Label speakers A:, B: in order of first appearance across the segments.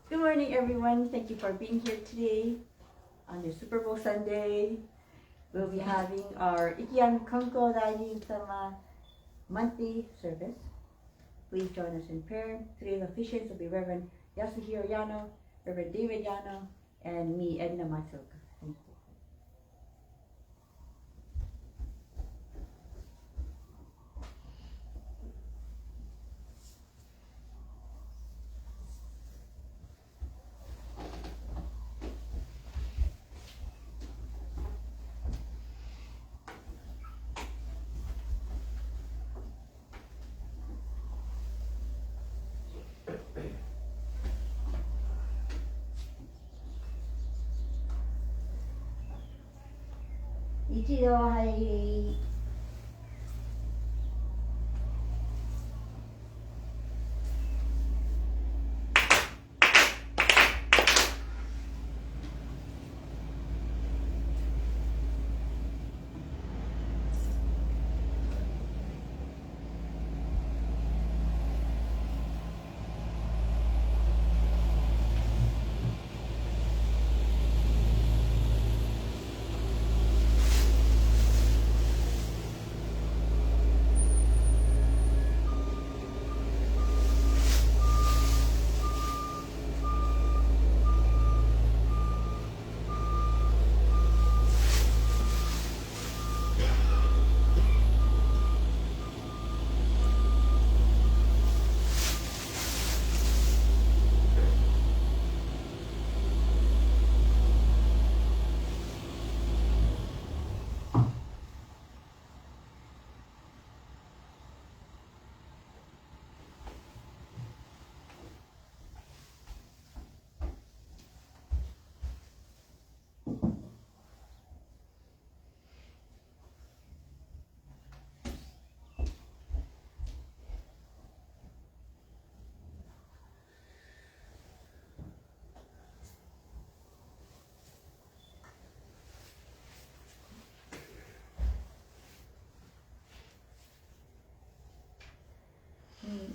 A: Good morning, everyone. Thank you for being here today on the Super Bowl Sunday. We'll be having our Ikigami Konko Daijin sama monthly service. Please join us in prayer. Today's officiants will be Reverend Yano, Reverend David Yano, and me, Edna Sensei. Thank you. 一度入り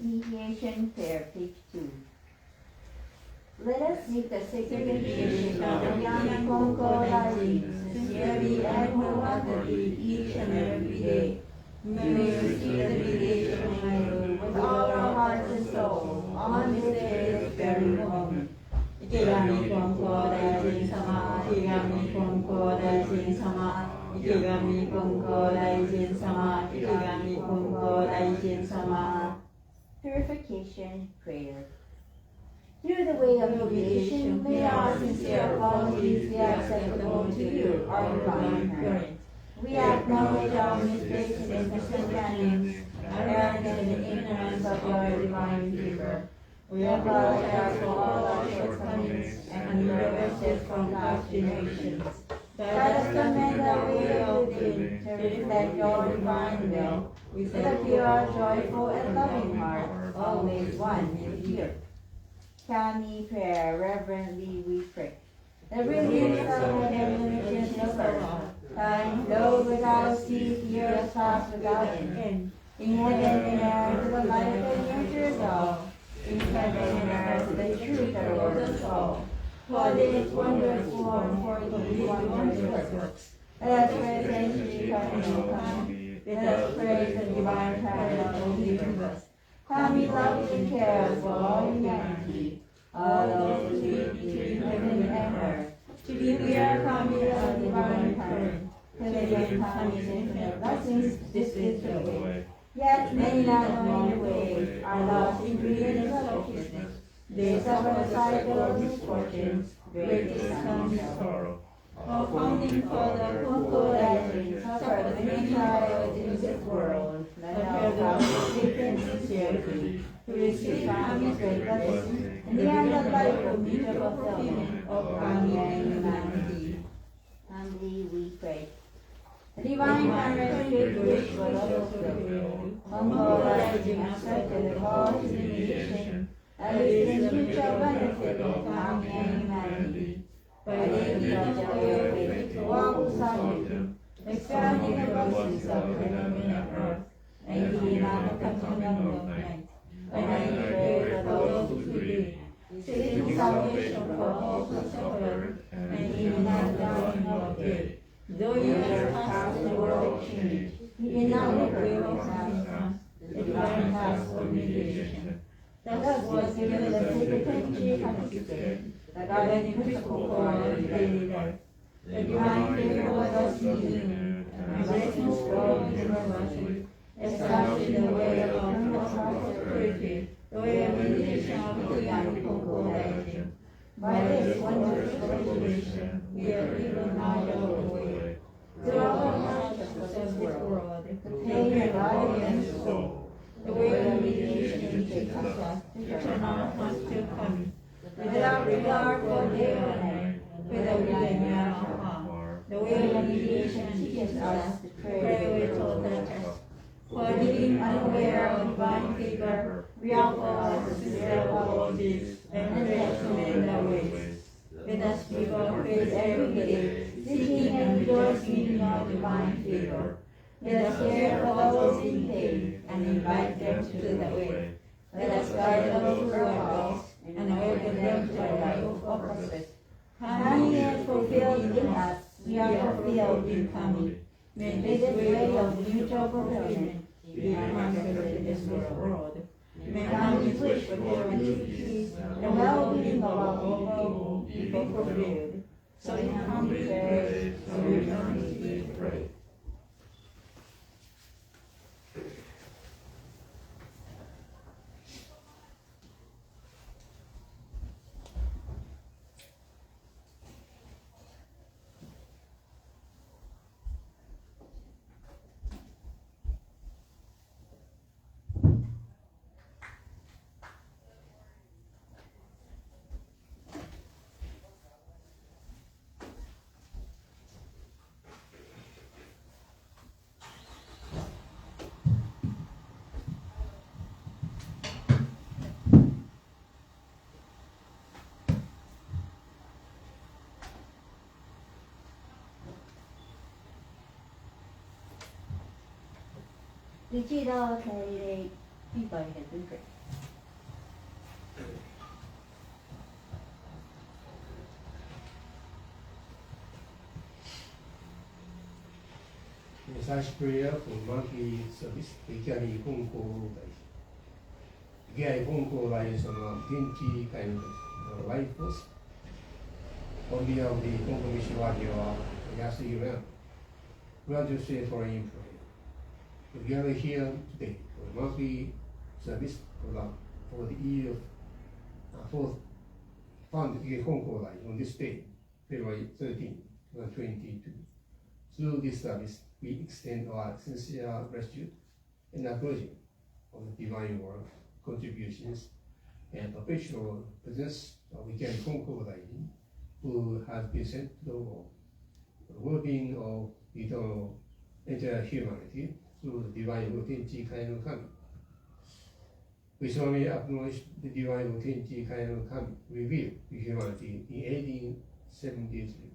A: Initiation Prayer, page 2. Let us seek the sacred initiation of Ikigami Konko Daijin sincerely and wholeheartedly each and every day. May we receive the mediation of my Lord with all our hearts and souls on this day, this very moment. Ikigami Konko Daijin sama, Ikigami Konko Daijin sama, Ikigami Konko Daijin sama, Ikigami Konko Daijin sama. Purification Prayer. Through the way of mediation, may our sincere apologies be acceptable to you, our divine parent. We acknowledge our mistakes and misunderstandings, arrogance and ignorance of your divine favor. We apologize for all our shortcomings and irreverences from past generations. Let us amend our way of living to reflect your divine will, with a pure, joyful, and loving heart, always one in here. Kami prayer, reverently we pray. The brilliance of heaven is the earth. Time flowed without cease, years pass without end. In heaven and earth, the light that nurtures all. In heaven and earth, the truth that rules us all. For this wondrous form, for these wondrous works. Let us praise and come. Let us praise the divine parent of the universe. Kami loves and cares for all humanity, all those who live between heaven and earth. To be we are Kami the divine parent. To live in Kami's infinite blessings, this is the way. Yet many not knowing the way are lost in greed and selfishness. They suffer the cycle of misfortunes, great discomfort and sorrow. O founding Father, Konko Daijin, suffer the many trials in this world. Let us have faith and sincerity to receive Kami's great blessings, and the end of life will meet the fulfillment of Kami and humanity. Humbly we pray. The divine parent should wish for love fulfilled. Konko Daijin accepted the cause of mediation, and is the mutual benefit of Kami and humanity. By taking up the way of faith to walk beside him, expanding the blessings of heaven and earth, and he not the coming of night. When I pray for those who sleep, sit in salvation for all who suffer, and even at the dying of death. Though years pass, the world changed. In our will of us, the divine task of mediation. Thus was given the Tenchi Hakusuke, the guiding principle for our daily life. The divine favor was thus given, and blessings flowed universally, establishing the way of prosperity, the way of meditation of Ikigami Konko Daijin. By this wondrous revelation, we are even now the way. Throughout the hardships of this world, the pain of body and soul, the way of mediation takes us to turn our hearts to come, without regard for day or night, whether we are near or far. The way of mediation teaches us to pray with total trust. For being unaware of divine favor, we offer us to share all this and pray to mend our ways. Let us give our praise every day, seeking and rejoicing in our divine favor. Let us care for those in pain and invite them to the way. Let us guide those who are lost and awaken them to a life of purpose. Having it fulfilled in us, we are fulfilled in coming. May this way of mutual fulfillment be manifested in this world. May Kami's wish for human peace and well-being of our people be fulfilled. So in Kami's praise, so we earnestly pray.
B: Digital Daily People in the Country.
C: Such prayer for monthly service, Ikigami Konko Daijin. Ikigami Konko Daijin その現地会のライフフォース。On behalf of the Konkokyoは安いよ。Graduate for in prayer. We gather here today for a monthly service for the year for founded Ikigami Konko Daijin on this day, February 13, 2022. Through this service, we extend our sincere gratitude and acknowledgement of the divine work, contributions, and perpetual presence of Ikigami Konko Daijin, who has been sent to the world for the well-being of eternal entire humanity through the divine will Tenchi Kai no Kami. We strongly acknowledge the divine will Tenchi Kai no Kami revealed to humanity in 1873.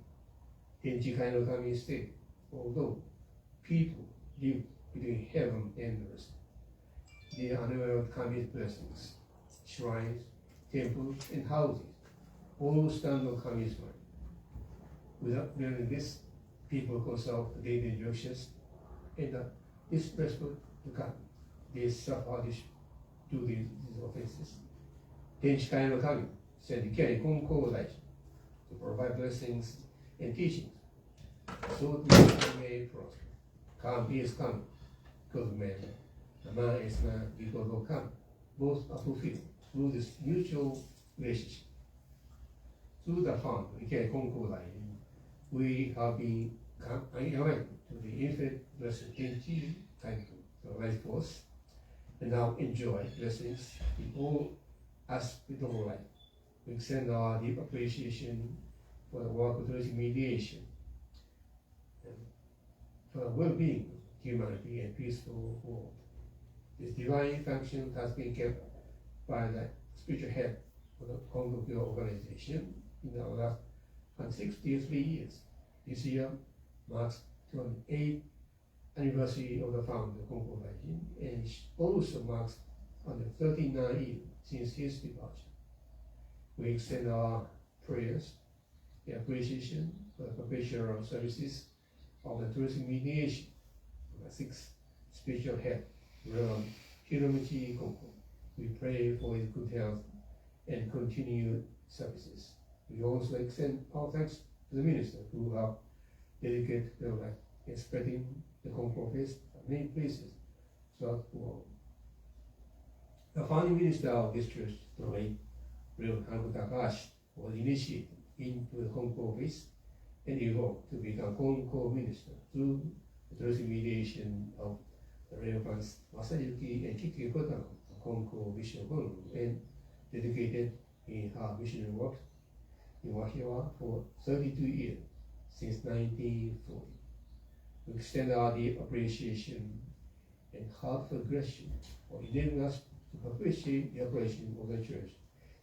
C: Tenchi Kai no Kami stated, although people live between heaven and earth, they are unaware of Kami's blessings. Shrines, temples, and houses all stand on Kami's mind. Without learning this, people consult daily directions and disrespectful to Kami. They suffer to these offenses. Tenchi Kai no Kami sent Ikigami Konko Daijin to provide blessings and teachings so that we may prosper. Kami is coming because of man. The man is man because of Kami. Both are fulfilled through this mutual relationship. Through the fund, Ikigami Konko Daijin, we have been elected to the infinite blessed Tenchi Kai no life force, and now enjoy blessings in all aspects of life. We extend our deep appreciation for the work of mediation, for the well-being of humanity and peaceful world. This divine function has been kept by the spiritual head of the Konkokyo organization in the last 163 years. This year marks 28th anniversary of the founder Konko Daijin, and also marks 139 years since his departure. We extend our prayers and appreciation for the perpetual services of the tourism mediation of the sixth spiritual head, Reverend Ikigami Konko. We pray for his good health and continued services. We also extend our thanks to the minister who have dedicated their life in spreading the Konko faith at many places throughout the world. The founding minister of this church, the late Reverend Takahashi, was initiated into the Konko faith and evolved to become Konko minister through the tourism mediation of the Reverends Masayuki and Kiki Kotaro, the Konko Bishop and dedicated in her missionary work in Wahiwa for 32 years since 1940. We extend our deep appreciation and heartfelt gratitude for enabling us to perpetuate the operation of the church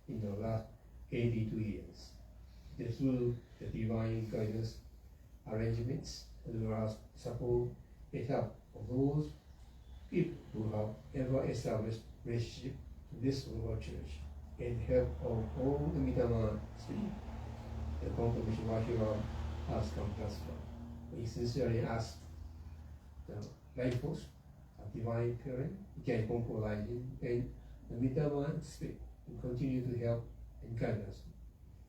C: in the last 82 years. Through the divine guidance arrangements, as well as support and help of those people who have ever established relationship to this local church, and help of all the Midama Street, the Konkokyo Wahiwa has come thus far. We sincerely ask the life force of divine parent, Ikigami Konko Daijin, and the Midama Spirit to continue to help and guide us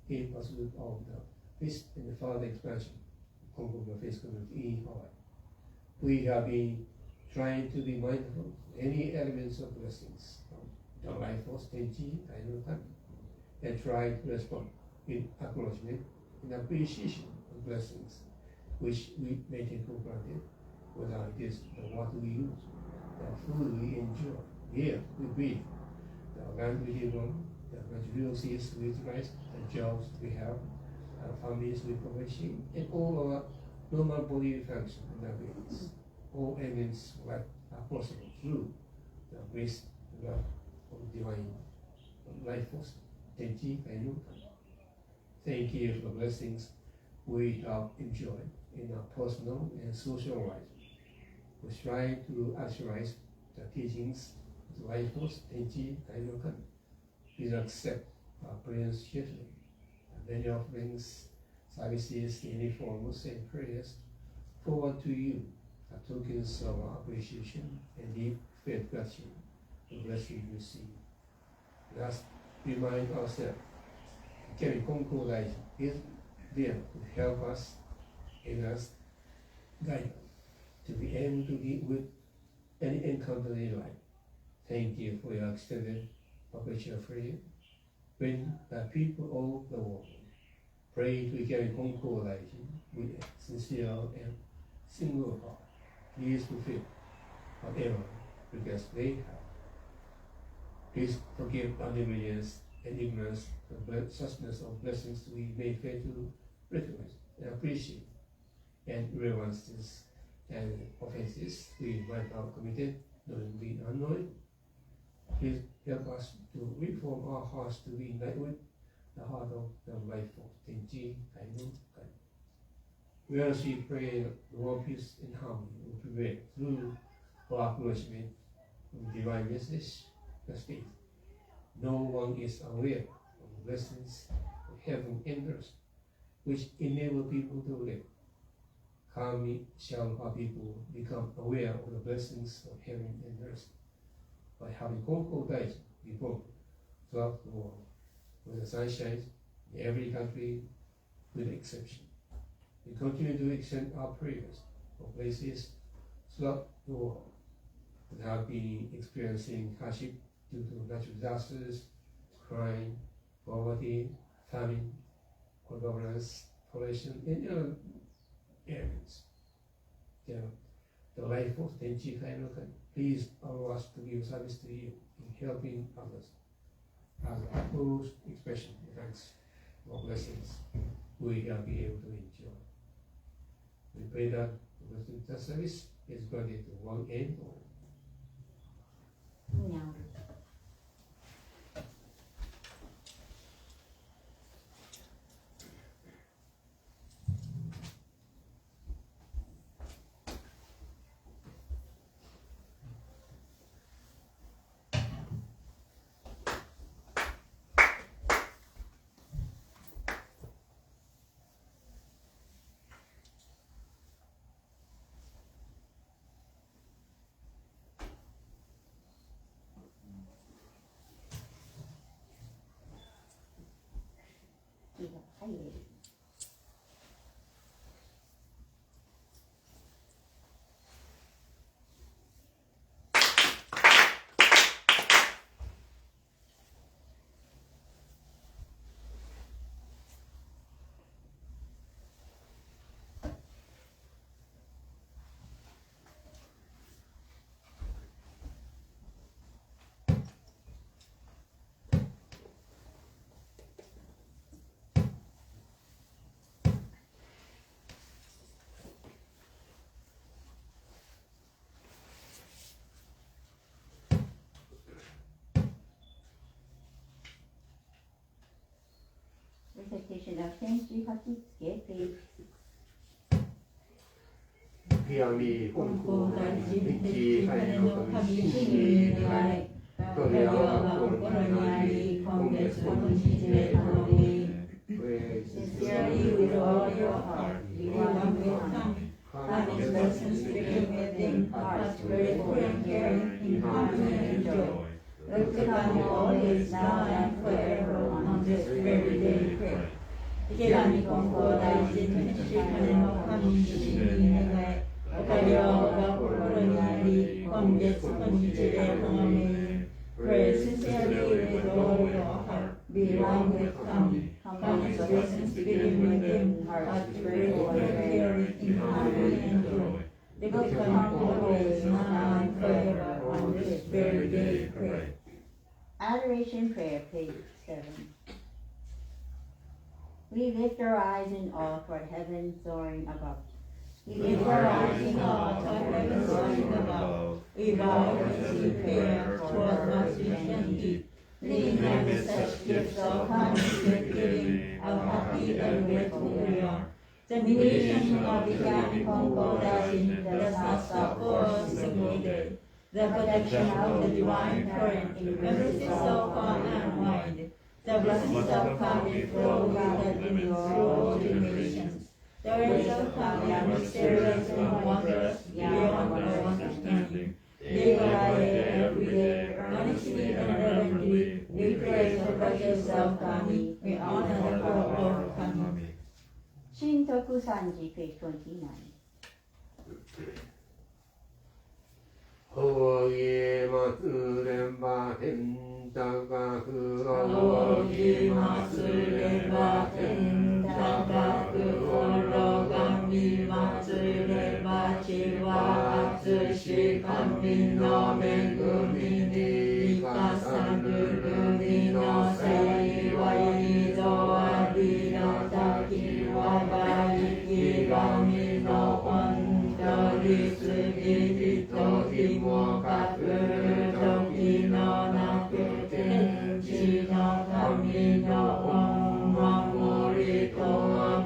C: in pursuit of the peace and the further expansion of Konkokyo faith community in Hawaii. We have been trying to be mindful of any elements of blessings from the life force Tenchi Aino, and try to respond in acknowledgement and appreciation of blessings which we may take for granted, whether it is the water we use, the food we enjoy, the air we breathe, the land we live on, the material seeds we utilize, the jobs we have, the families we provide, and all our normal body function and abilities. All elements of life are possible through the grace and love of divine life force, Tenchi Aino. Thank you for the blessings we have enjoyed in our personal and social lives. We strive to actualize the teachings of the life force, Tenchi Aino. Please accept our prayers cheerfully. Many offerings, services, any forms and prayers forward to you are tokens of our appreciation and deep faith gratitude for the blessing you receive. Let us remind ourselves, Ikigami Konko Daijin is there to help us and us guide us to be able to deal with any encounter in life. Thank you for your extended perpetual prayer. When the people of the world pray to Ikigami Konko Daijin with a sincere and single heart, please fulfill whatever request they have. Please forgive our negligence and ignorance of the suchness of blessings we may fail to recognize and appreciate, and irreverences and offenses we might have committed, knowingly and unknowingly. Please help us to reform our hearts to be in line with the heart of the life of Tenchi Aino. We also pray the world peace and harmony will prevail through our acknowledgement of the divine message that states, no one is aware of the blessings of heaven and earth, which enable people to live. How shall our people become aware of the blessings of heaven and earth? By having Konko Daijin be born throughout the world, where the sun shines in every country with exception. We continue to extend our prayers for places throughout the world that have been experiencing hardship due to natural disasters, crime, poverty, famine, poor governance, pollution, and other areas. The life of Tenchi Aino, please allow us to give service to you in helping others as our utmost expression of thanks for blessings we have been able to enjoy. We pray that the service is granted to one and all.
B: Now.
A: recitation of Tenshi Hatsuke, page
C: 池上金光大臣日金の神に願い神は心にあり今月の日で頼み Sincerely with all your heart, we want to come. Have His blessings begin within hearts grateful and caring in harmony and joy. Look upon you always now and forever on this very day pray. Ikigami Konko Daijin 金の神に願いおかげは心にあり今月の日で頼み Pray sincerely with all your heart, be one with come. Come His blessings begin within hearts grateful and caring in harmony and joy. Look upon always now and forever on this very day pray.
A: Adoration Prayer, page 7. We lift our eyes in awe toward heaven soaring above.
B: We lift our eyes in awe toward heaven soaring above. We bow in prayer toward God's rich and deep. Leading them with such gifts of kindness and giving, how happy and grateful we are. The meditation of Ikigami Konko Daijin does not stop for a single day. The protection of the divine current embraces so far and wide. The blessings of Kami flow without limits through all generations. The ways of Kami are mysterious and wondrous beyond our understanding. Day by day, every day, earnestly and reverently, we praise the precious of Kami. We honor the power of Kami.
A: Shintoku Sanji, page 29.
C: ほげまつれんばてんたかくお
B: ほげまつれんばてんたかくおろがみまつればちはあつし神の恵みに生かさぬ国の幸いぞありの滝はばいきがみの本当に過ぎ時もかく時のなく天地の神の御守りと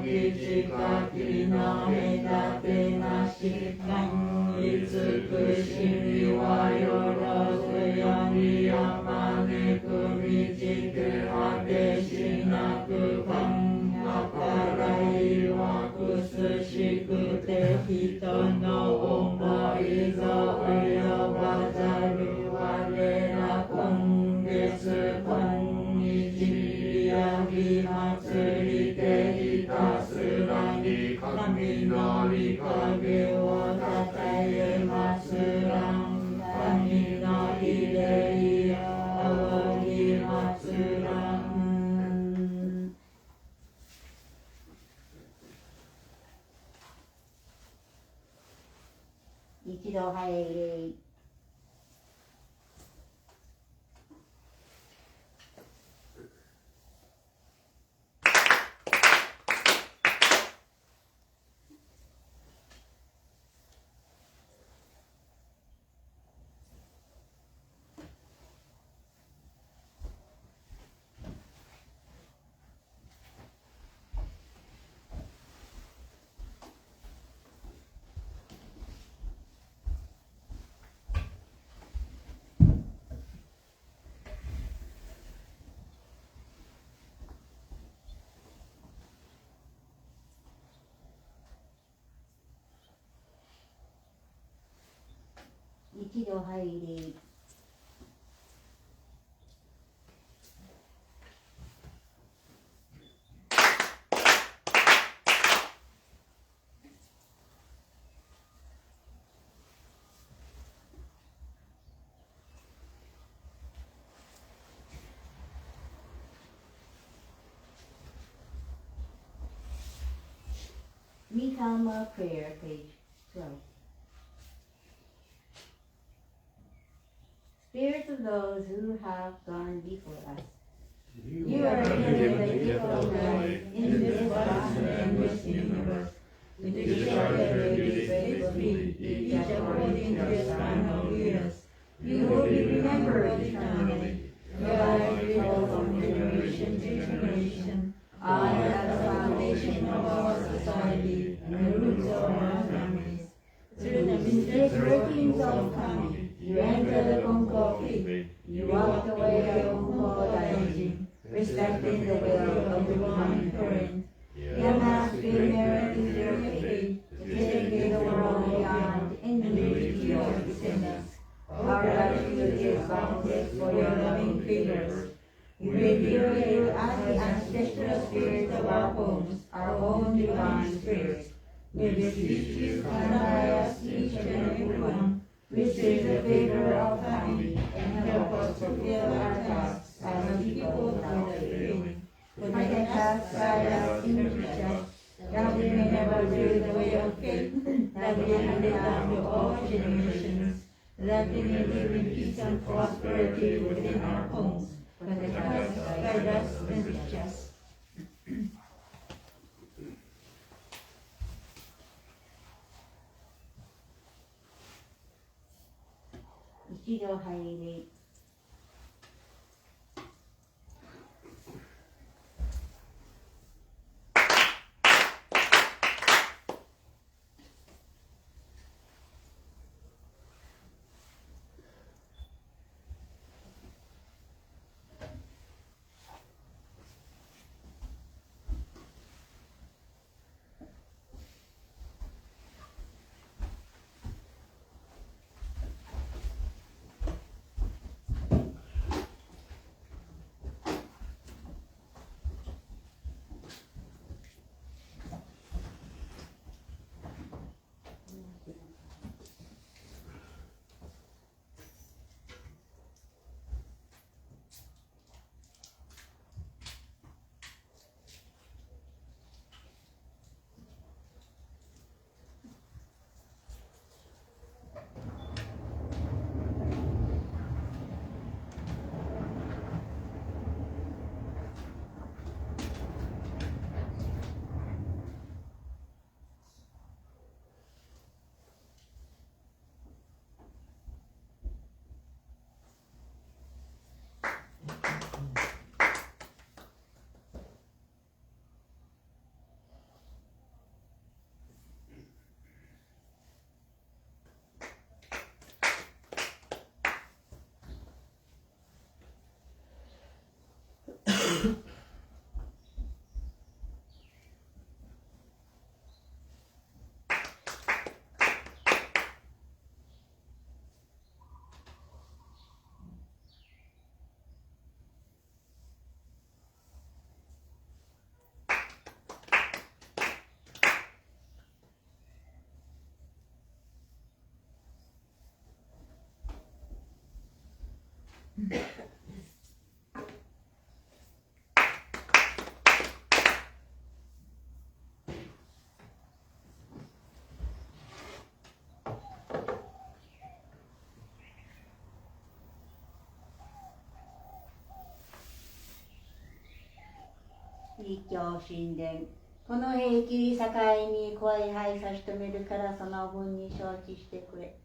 B: 義近きの隔てなし神に尽くしみはよろずよにあまねくみじて果てしなく神計らいはくすしくて人の思いぞ及ばざる我ら今月今日やぎ祭りてひたすらに神の御影をたたえますらん神の秀礼を仰ぎますらん
A: 一度拝礼。一度拝礼。Mikama Prayer, page 12. Spirits of those who have gone before us, you are given the gift of life in this vast and endless universe. We discharge your duties faithfully, each according to his final years. You will be remembered eternally. Your life will from generation to generation. I
B: workings of kami, you enter the Konkokyo, you walk the way of Konko Daijin, respecting the will of the divine current. Yama, spirit is your fate, to take the world beyond individuality of descendants. Our gratitude is boundless for your loving figures. We revere you as the ancestral spirits of our homes, our own divine spirits. We beseech you, stand by us, each and every one, receive the favor of family, and help us fulfill our tasks as a people from the beginning. Protect us, guide us, enrich us, that we may never lose the way of faith, that we may live down to all generations, that we may live in peace and prosperity within our homes. Protect us, guide us, enrich us.
A: 一度入り、一教神殿。この兵器境に怖い灰差し止めるからその分に承知してくれ。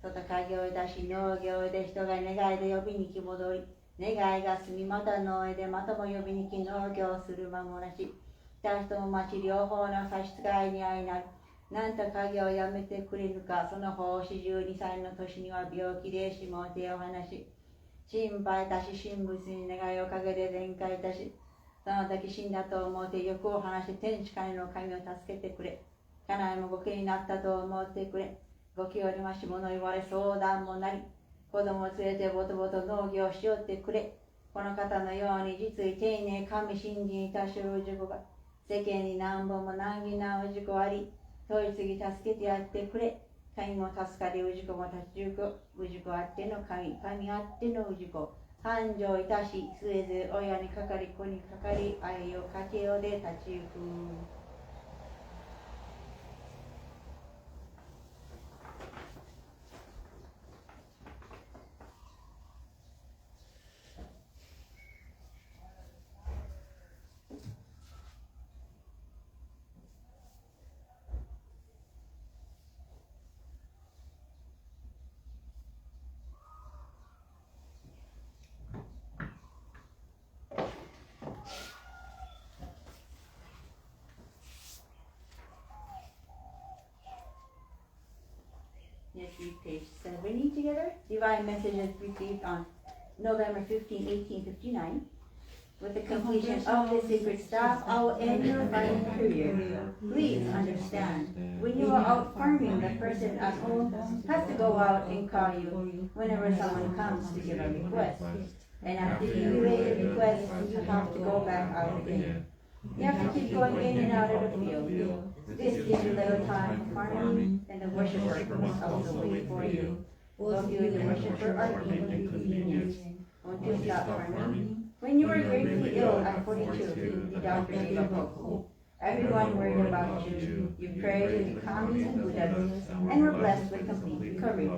A: 外家業だし農業で人が願いで呼びに来戻り、願いが済みまた農へでまたも呼びに来農業する間もなし、二人とも町両方の差し支えに相なる。なんと家業をやめてくれぬか、その方42歳の年には病気でしもう手を離し、心配いたし神仏に願いをかけて全開いたし、その時死んだと思って欲を離し天地界の神を助けてくれ。家内もご気になったと思ってくれ。ご気よりまし者言われ相談もなり、子供を連れてぼとぼと農業しよってくれ。この方のように実に丁寧神信心いたしうじこが、世間に何本も難儀なうじこあり、問い次助けてやってくれ。神も助かりうじこも立ち行く。うじこあっての神、神あってのうじこ。繁盛いたし、すえず親にかかり子にかかり、愛をかけようで立ち行く。divine messages received on November 15, 1859. With the completion of the sacred staff, I will end your farming career. Please understand, when you are out farming, the person at home has to go out and call you whenever someone comes to give a request. And after you relay the request, you have to go back out again. You have to keep going in and out of the field. This gives you little time for farming, and the worshiper must also wait for you. Both you and the worshiper are being inconvenienced. Won't you stop farming? When you were gravely ill at 42, the doctor gave up hope. Everyone worried about you. You prayed with Kami and Buddhas and were blessed with complete recovery.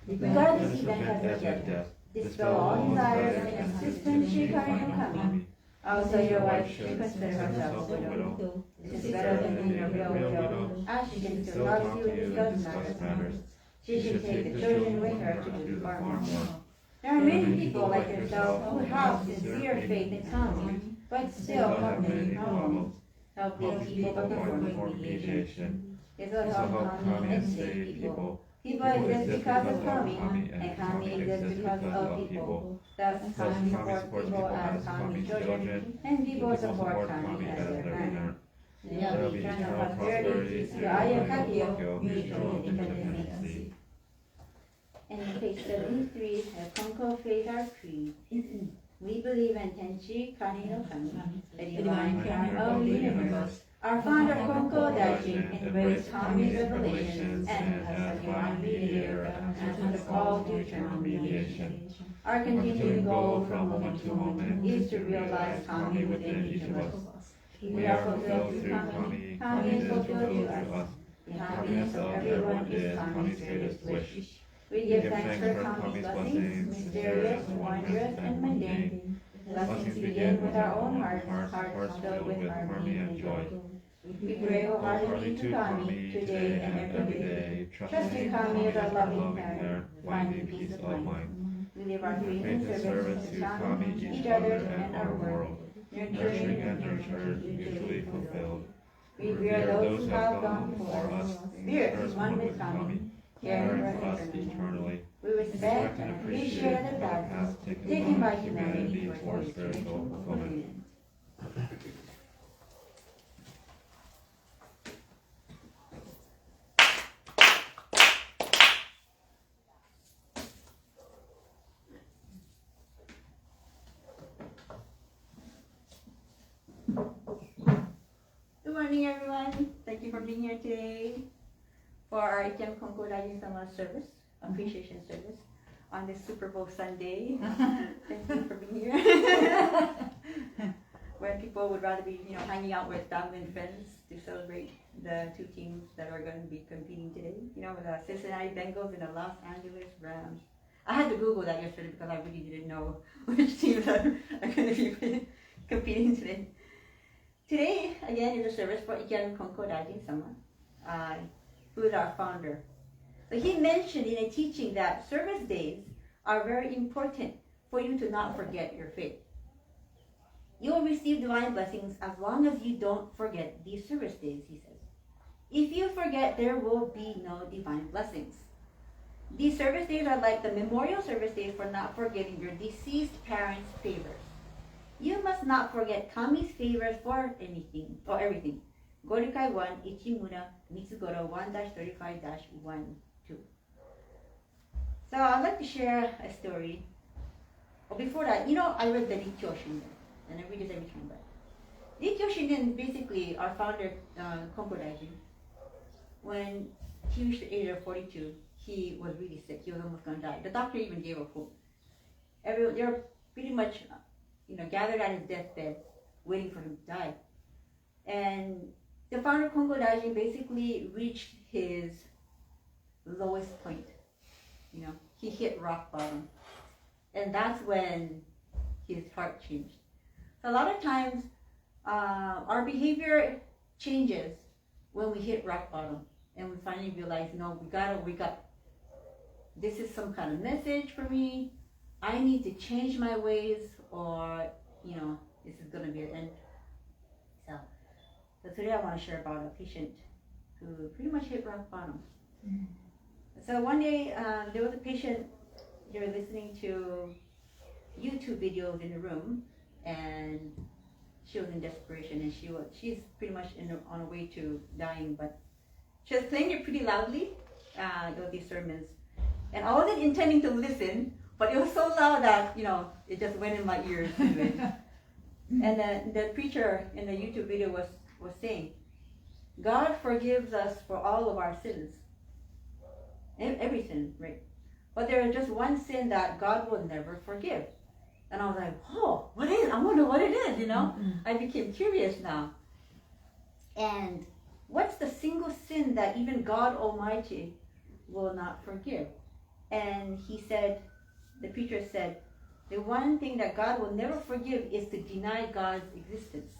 A: Regardless event has yet, dispel all desires and assist in Shikari no Kami. Also, your wife should consider herself a widow. This is better than being a real widow, as she can still love you and discuss matters. She should take the children with her to do far more. There are many people like yourself who have sincere faith in Kami, but still have many problems. Help these people perform mediation. This will help Kami and save people. People exist because of Kami, and Kami exists because of people. Thus, Kami supports people as Kami children, and people support Kami as their parent. There will be eternal prosperity to Ayakakyo mutual independency. And page 73, Konko phrase our creed. We believe in Tenchi Kani no Kami, the divine parent of the universe. Our founder Konko Daijin embraced Kami's revelations and as a divine mediator and under call to eternal mediation. Our continuing goal from moment to moment is to realize Kami within each of us. We are fulfilled through Kami. Kami is fulfilled through us. The happiness of everyone is Kami's greatest wish. We give thanks for Kami's blessings, mysterious, wondrous, and mundane. Blessings begin with our own hearts filled with harmony and joy. We pray wholeheartedly to Kami today and every day, trusting Kami as our loving parent, finding peace of mind. We live our dreams in service to Kami, each other, and our world, nurturing and nurtured, mutually fulfilled. We revere those who have gone before us, spirits one with Kami, caring for us eternally. We respect and appreciate the paths taken by humanity towards spiritual fulfillment. Good morning, everyone. Thank you for being here today for our Ikigami Konko Daijin Summer service, appreciation service, on this Super Bowl Sunday. Thank you for being here. When people would rather be, hanging out with family and friends to celebrate the two teams that are going to be competing today. The Cincinnati Bengals and the Los Angeles Rams. I had to Google that yesterday because I really didn't know which teams are going to be competing today. Today, again, is a service for Ikigami Konko Daijin Sama, who is our founder. So he mentioned in a teaching that service days are very important for you to not forget your faith. You will receive divine blessings as long as you don't forget these service days, he says. If you forget, there will be no divine blessings. These service days are like the memorial service days for not forgetting your deceased parents' favors. You must not forget Kami's favors for anything or everything. Gorikai 1, Ichimura, Mitsugoro 1-35-1-2. So I'd like to share a story. But before that, I read the Rikkyo Shinden, and I read it every time. But Rikkyo Shinden, basically, our founder, Konko Daijin, when he reached the age of 42, he was really sick. He was almost going to die. The doctor even gave up hope. They were pretty much gathered at his deathbed, waiting for him to die. And the founder Konko Daijin basically reached his lowest point. He hit rock bottom. And that's when his heart changed. So a lot of times, our behavior changes when we hit rock bottom. And we finally realize, we gotta wake up. This is some kind of message for me. I need to change my ways, or this is going to be an end. So today I want to share about a patient who pretty much hit rock bottom. So one day there was a patient
D: they're listening to YouTube videos in the room, and she was in desperation, and she's pretty much on her way to dying, but she was playing it pretty loudly, these sermons, and I wasn't intending to listen, but it was so loud that it just went in my ears anyway. And the preacher in the YouTube video was saying, God forgives us for all of our sins, every sin, right? But there is just one sin that God will never forgive. And I was like, oh, what is it? I wonder what it is,
B: Mm-hmm.
D: I became curious now. And what's the single sin that even God Almighty will not forgive? And the preacher said, the one thing that God will never forgive is to deny God's existence,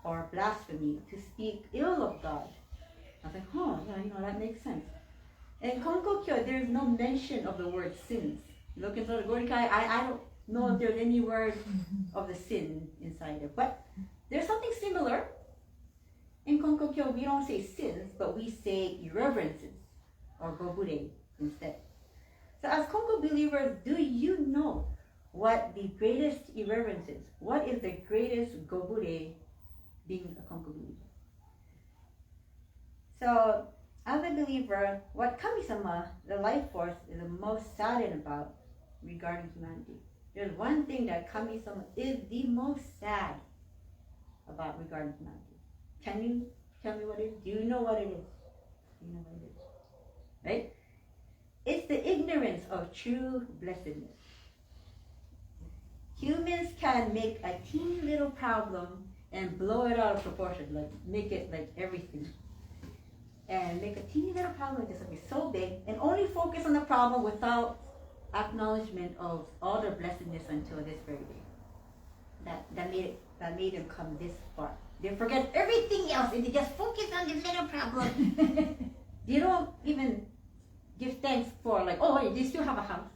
D: or blasphemy, to speak ill of God. I was like, oh, yeah, that makes sense. In Konkokyo, there's no mention of the word sins. Look into the Gorikai, I don't know if there's any word of the sin inside it, but there's something similar. In Konkokyo, we don't say sins, but we say irreverences, or gobure instead. So as Konko believers, do you know what the greatest irreverence is? What is the greatest gobure being a Konko believer? So, as a believer, what Kami-sama, the life force, is the most saddened about regarding humanity. There's one thing that Kami-sama is the most sad about regarding humanity. Can you tell me what it is? Do you know what it is? Do you know what it is? Right? It's the ignorance of true blessedness. Humans can make a teeny little problem and blow it out of proportion, like make it like everything. And make a teeny little problem just be so big, and only focus on the problem without acknowledgement of all their blessedness until this very day. That made them come this far. They forget everything else and they just focus on this little problem. They don't even give thanks for they still have a house.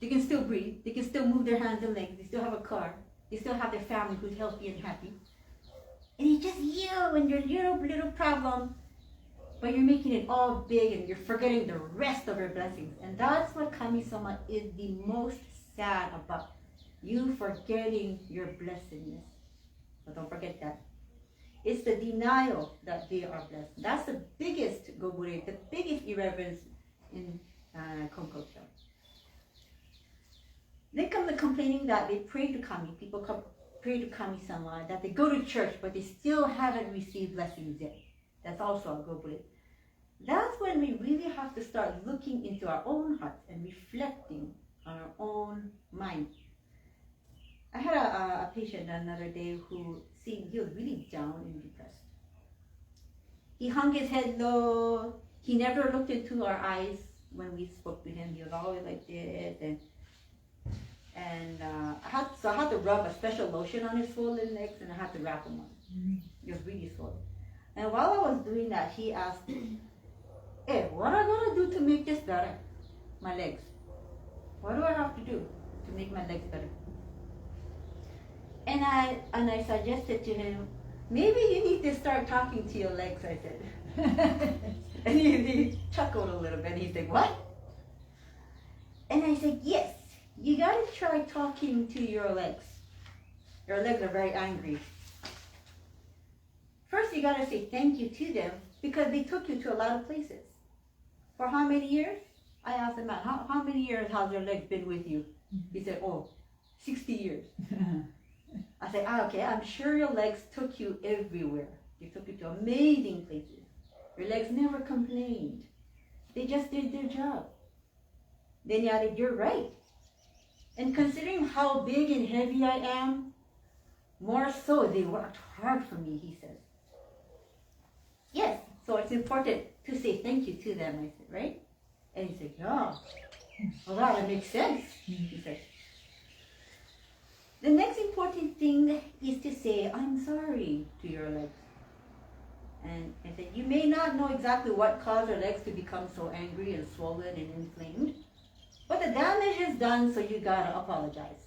D: They can still breathe. They can still move their hands and legs. They still have a car. They still have their family who's healthy and happy. And it's just you and your little problem, but you're making it all big and you're forgetting the rest of your blessings. And that's what Kami-sama is the most sad about. You forgetting your blessedness. But don't forget that. It's the denial that they are blessed. That's the biggest gobure, the biggest irreverence in Konkokyo. Then come the complaining that they pray to Kami. People pray to Kami-sama, that they go to church, but they still haven't received blessings yet. That's also a gobure. That's when we really have to start looking into our own hearts and reflecting on our own mind. I had a patient another day who seemed he was really down and depressed. He hung his head low. He never looked into our eyes when we spoke to him. He was always like this, and I had to rub a special lotion on his swollen legs, and I had to wrap him on. He was really swollen. And while I was doing that, he asked me, "Hey, what am I gonna do to make this better? My legs. What do I have to do to make my legs better?" And I suggested to him, maybe you need to start talking to your legs, I said. And he chuckled a little bit. He said, "What?" And I said, "Yes, you gotta try talking to your legs. Your legs are very angry. First, you gotta say thank you to them because they took you to a lot of places. For how many years?" I asked him, how many years has your legs been with you?" He said, 60 years. I said, okay, I'm sure your legs took you everywhere. They took you to amazing places. Your legs never complained. They just did their job. Then he added, "You're right. And considering how big and heavy I am, more so they worked hard for me," he says. "Yes, so it's important to say thank you to them," I said, "right?" And he said, "Yeah, well, that makes sense," he said. The next important thing is to say, "I'm sorry" to your legs. And I said, "You may not know exactly what caused your legs to become so angry and swollen and inflamed, but the damage is done, so you gotta apologize."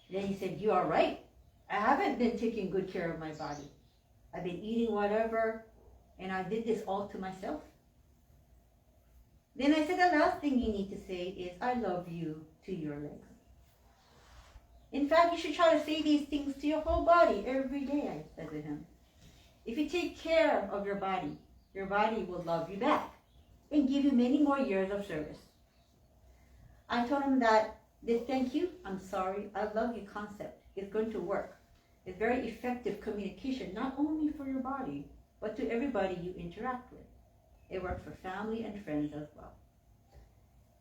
D: Then he said, "You are right. I haven't been taking good care of my body. I've been eating whatever, and I did this all to myself." Then I said, the last thing you need to say is, I love you to your legs. In fact, you should try to say these things to your whole body every day, I said to him. If you take care of your body will love you back and give you many more years of service. I told him that this thank you, I'm sorry, I love you concept is going to work. It's very effective communication, not only for your body, but to everybody you interact with. It works for family and friends as well.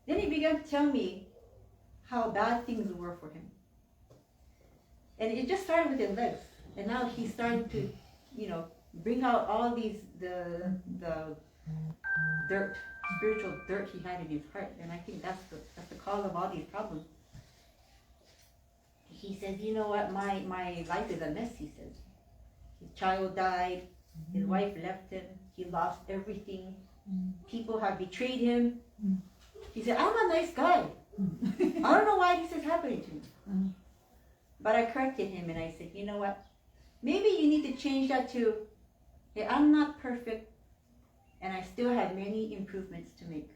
D: Then he began to tell me how bad things were for him. And it just started with his legs. And now he's starting to, bring out all these, the dirt, spiritual dirt he had in his heart. And I think that's the cause of all these problems. He says, you know what, my life is a mess, he says. His child died, his wife left him, he lost everything. People have betrayed him. He said, I'm a nice guy. I don't know why this is happening to me. But I corrected him and I said, you know what, maybe you need to change that to, hey, I'm not perfect and I still have many improvements to make.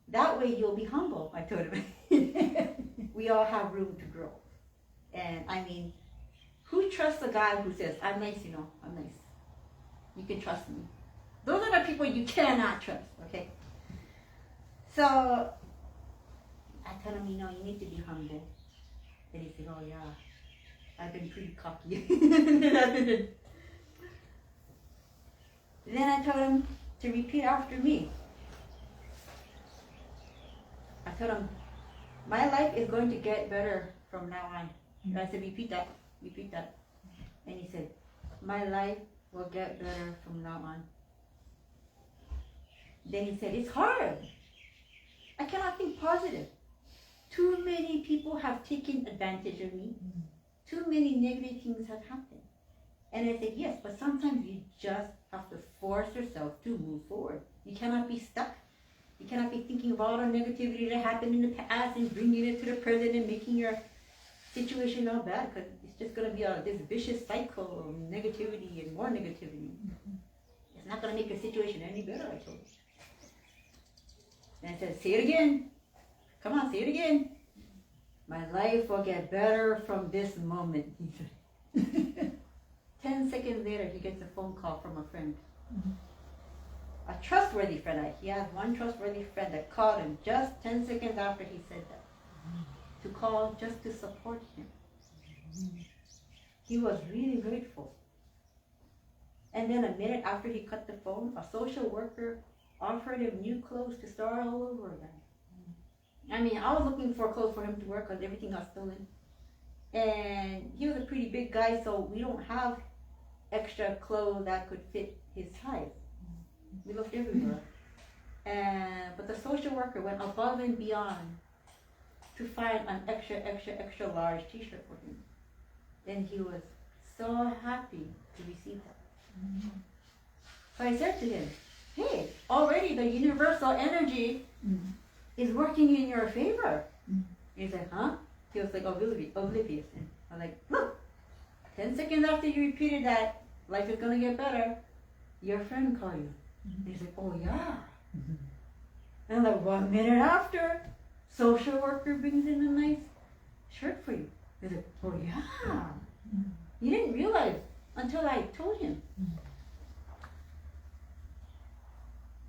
D: That way you'll be humble, I told him. We all have room to grow. And I mean, who trusts a guy who says, I'm nice, I'm nice. You can trust me. Those are the people you cannot trust, okay? So I told him, you need to be humble. And he said, oh yeah, I've been pretty cocky. Then I told him to repeat after me. I told him, my life is going to get better from now on. And I said, repeat that. And he said, my life will get better from now on. Then he said, it's hard. I cannot think positive. Too many people have taken advantage of me. Too many negative things have happened. And I said, yes, but sometimes you just have to force yourself to move forward. You cannot be stuck. You cannot be thinking of all the negativity that happened in the past and bringing it to the present and making your situation all bad, because it's just going to be this vicious cycle of negativity and more negativity. It's not going to make your situation any better, I told you. And I said, say it again. Come on, say it again. My life will get better from this moment, he said. 10 seconds later, he gets a phone call from a friend. A trustworthy friend. He has one trustworthy friend that called him just 10 seconds after he said that. To call just to support him. He was really grateful. And then a minute after he cut the phone, a social worker offered him new clothes to start all over again. I mean, I was looking for clothes for him to wear because everything got stolen. And he was a pretty big guy, so we don't have extra clothes that could fit his size. We looked everywhere. But the social worker went above and beyond to find an extra large t-shirt for him. And he was so happy to receive that. So I said to him, hey, already the universal energy is working in your favor. He said, huh? He was like oblivious. And I'm like, look, 10 seconds after you repeated that, life is going to get better, your friend called you. And he's like, oh yeah. And like 1 minute after, social worker brings in a nice shirt for you. He's like, oh yeah. He didn't realize until I told him.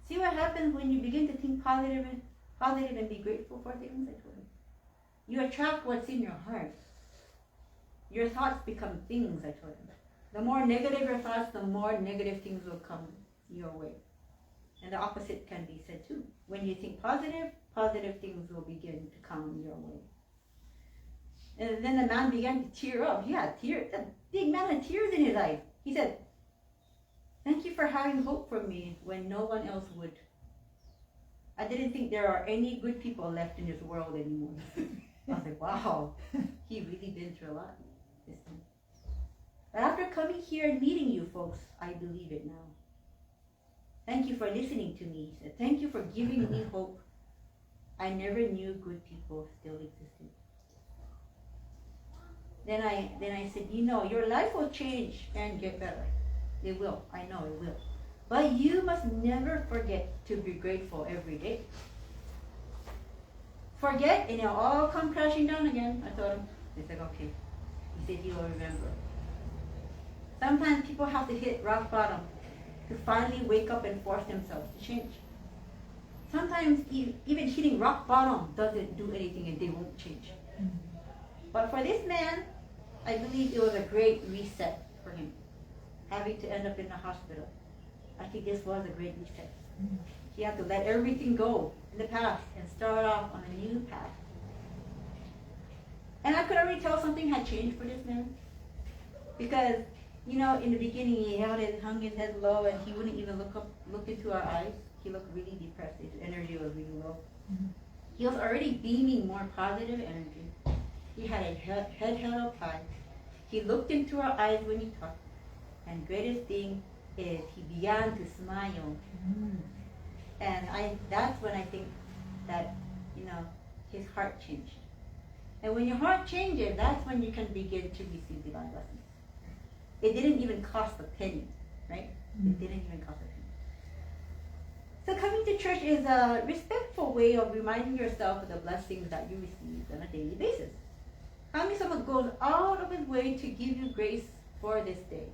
D: See what happens when you begin to think positive and be grateful for things? I told him. You attract what's in your heart. Your thoughts become things, I told him. The more negative your thoughts, the more negative things will come your way. And the opposite can be said too. When you think positive things will begin to come your way. And then the man began to tear up. He had tears. The big man had tears in his eyes. He said, thank you for having hope for me when no one else would. I didn't think there are any good people left in this world anymore. I was like, wow, he really been through a lot this time. But after coming here and meeting you folks, I believe it now. Thank you for listening to me, he said. Thank you for giving me hope. I never knew good people still existed. Then I said, your life will change and get better. It will. I know it will. But you must never forget to be grateful every day. Forget and it'll all come crashing down again. I told him. He's like, okay. He said he will remember. Sometimes people have to hit rock bottom to finally wake up and force themselves to change. Sometimes even hitting rock bottom doesn't do anything and they won't change. But for this man, I believe it was a great reset for him. Having to end up in the hospital. I think this was a great reset. He had to let everything go in the past and start off on a new path. And I could already tell something had changed for this man. Because, you know, in the beginning he hung his head low and he wouldn't even look into our eyes. He looked really depressed. His energy was really low. He was already beaming more positive energy. He had a head held up high. He looked into our eyes when he talked. And greatest thing is he began to smile. And that's when I think that, you know, his heart changed. And when your heart changes, that's when you can begin to receive divine blessings. It didn't even cost a penny, right? It didn't even cost a penny. So coming to church is a respectful way of reminding yourself of the blessings that you receive on a daily basis. Kami-sama goes out of his way to give you grace for this day.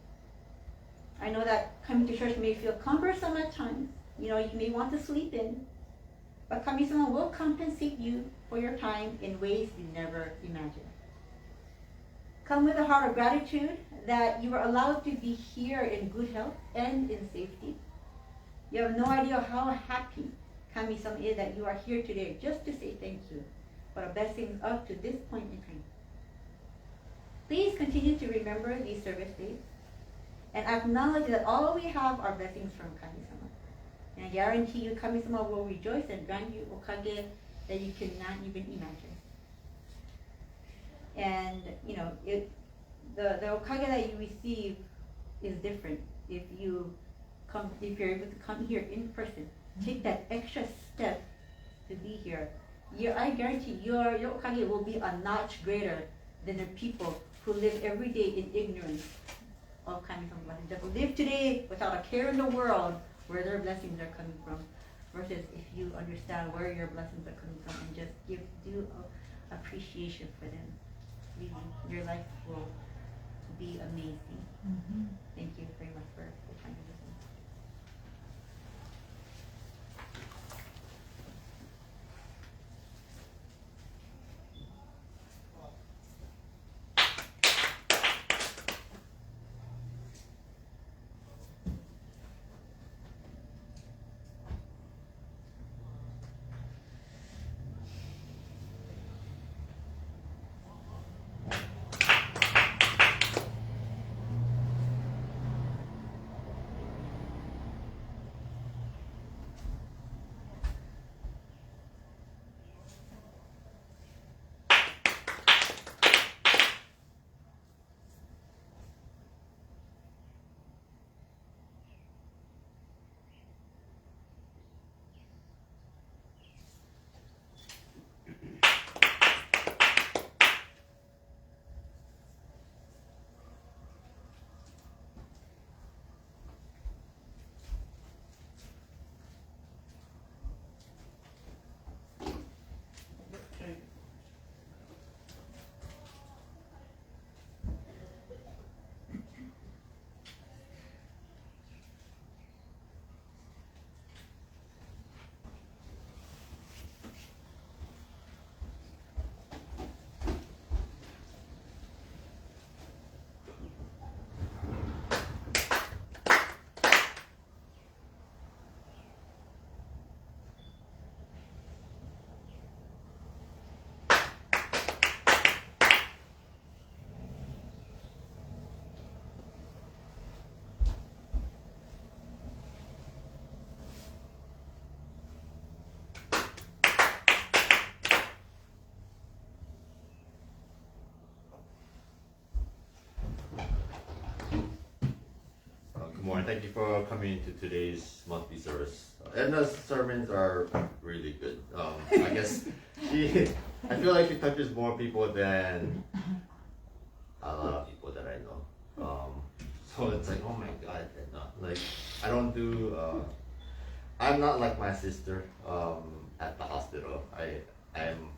D: I know that coming to church may feel cumbersome at times. You know, you may want to sleep in. But Kami-sama will compensate you for your time in ways you never imagined. Come with a heart of gratitude that you were allowed to be here in good health and in safety. You have no idea how happy Kami-sama is that you are here today just to say thank you for the blessings up to this point in time. Please continue to remember these service days and acknowledge that all we have are blessings from Kami-sama. And I guarantee you, Kami-sama will rejoice and grant you okage that you cannot even imagine. And, you know, the okage that you receive is different if you're able to come here in person. Take that extra step to be here. I guarantee your okage will be a notch greater than the people who live every day in ignorance of Kami-sama blessings. That live today without a care in the world where their blessings are coming from, versus if you understand where your blessings are coming from and just give due appreciation for them. Really, your life will be amazing. Thank you very much for the time to listen.
E: Morning. Thank you for coming to today's monthly service. Edna's sermons are really good. I guess I feel like she touches more people than a lot of people that I know. So it's like, oh my God, Edna. Like, I don't do. I'm not like my sister at the hospital. I'm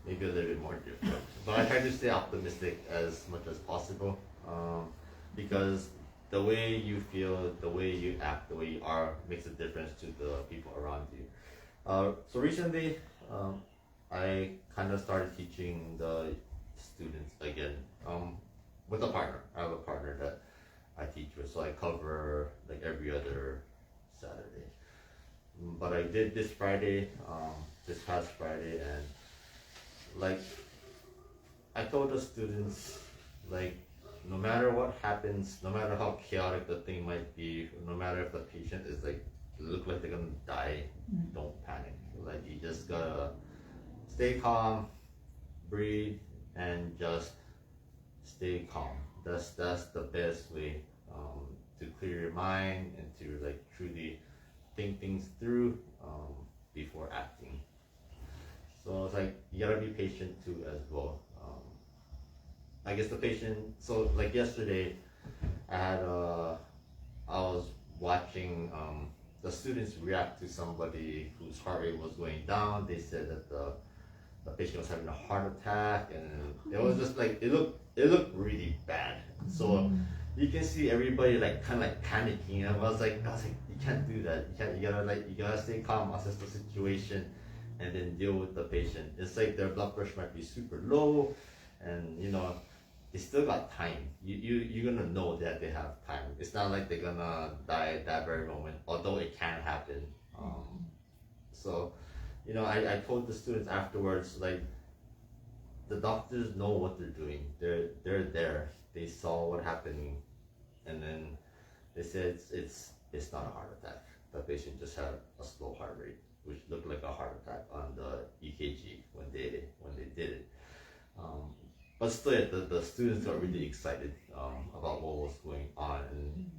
E: maybe a little bit more different, but I try to stay optimistic as much as possible because the way you feel, the way you act, the way you are makes a difference to the people around you. So recently, I kind of started teaching the students again with a partner. I have a partner that I teach with, so I cover like every other Saturday. But I did this Friday, this past Friday, and like I told the students, like no matter what happens, no matter how chaotic the thing might be, no matter if the patient is like look like they're gonna die, don't panic. Like you just gotta stay calm, breathe, and just stay calm. That's the best way to clear your mind and to like truly think things through before acting. So it's like you gotta be patient too as well. I guess the patient. So like yesterday, I was watching the students react to somebody whose heart rate was going down. They said that the patient was having a heart attack, and it was just like it looked really bad. So you can see everybody like kind of like panicking. And I was like, you can't do that. You gotta stay calm, assess the situation, and then deal with the patient. It's like their blood pressure might be super low, and they still got time. You're gonna know that they have time. It's not like they're gonna die at that very moment, although it can happen. So, I told the students afterwards, like, the doctors know what they're doing. They're there. They saw what happening, and then they said it's not a heart attack. The patient just had a slow heart rate, which looked like a heart attack on the EKG when they did it. But still, the students got really excited about what was going on,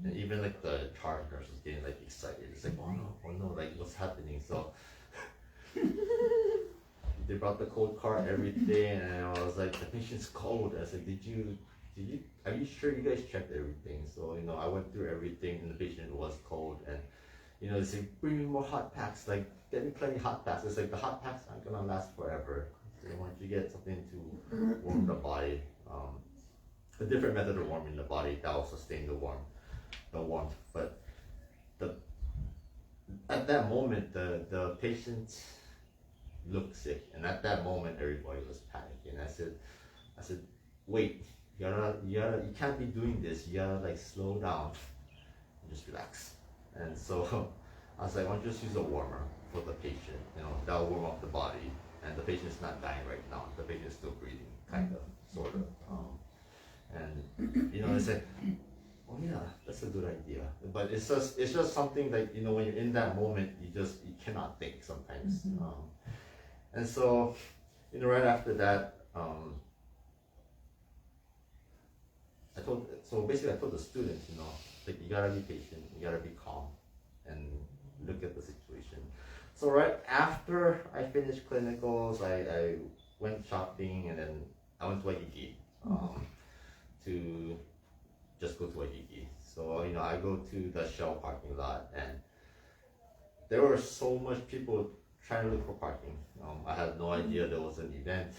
E: and even like the charge nurse was getting like excited. It's like, oh no, like what's happening? So they brought the cold cart, everything, and I was like, the patient's cold. I said, are you sure you guys checked everything? So I went through everything, and the patient was cold, and they said, bring me more hot packs, like get me plenty hot packs. It's like the hot packs aren't gonna last forever. So once you get something to warm the body, a different method of warming the body that will sustain the warmth. But at that moment, the patient looked sick, and at that moment, everybody was panicking. I said, wait, you can't be doing this. You gotta like slow down and just relax. And so I was like, why don't you just use a warmer for the patient? That'll warm up the body. And the patient's not dying right now. The patient's still breathing, kind of, sort of. And they said, oh yeah, that's a good idea. But it's just something like when you're in that moment, you cannot think sometimes. And so, right after that, I told the students, like you gotta be patient, you gotta be calm, and look at the situation. So right after I finished clinicals, I went shopping, and then I went to Waikiki to just go to Waikiki. So I go to the Shell parking lot, and there were so much people trying to look for parking. I had no idea there was an event.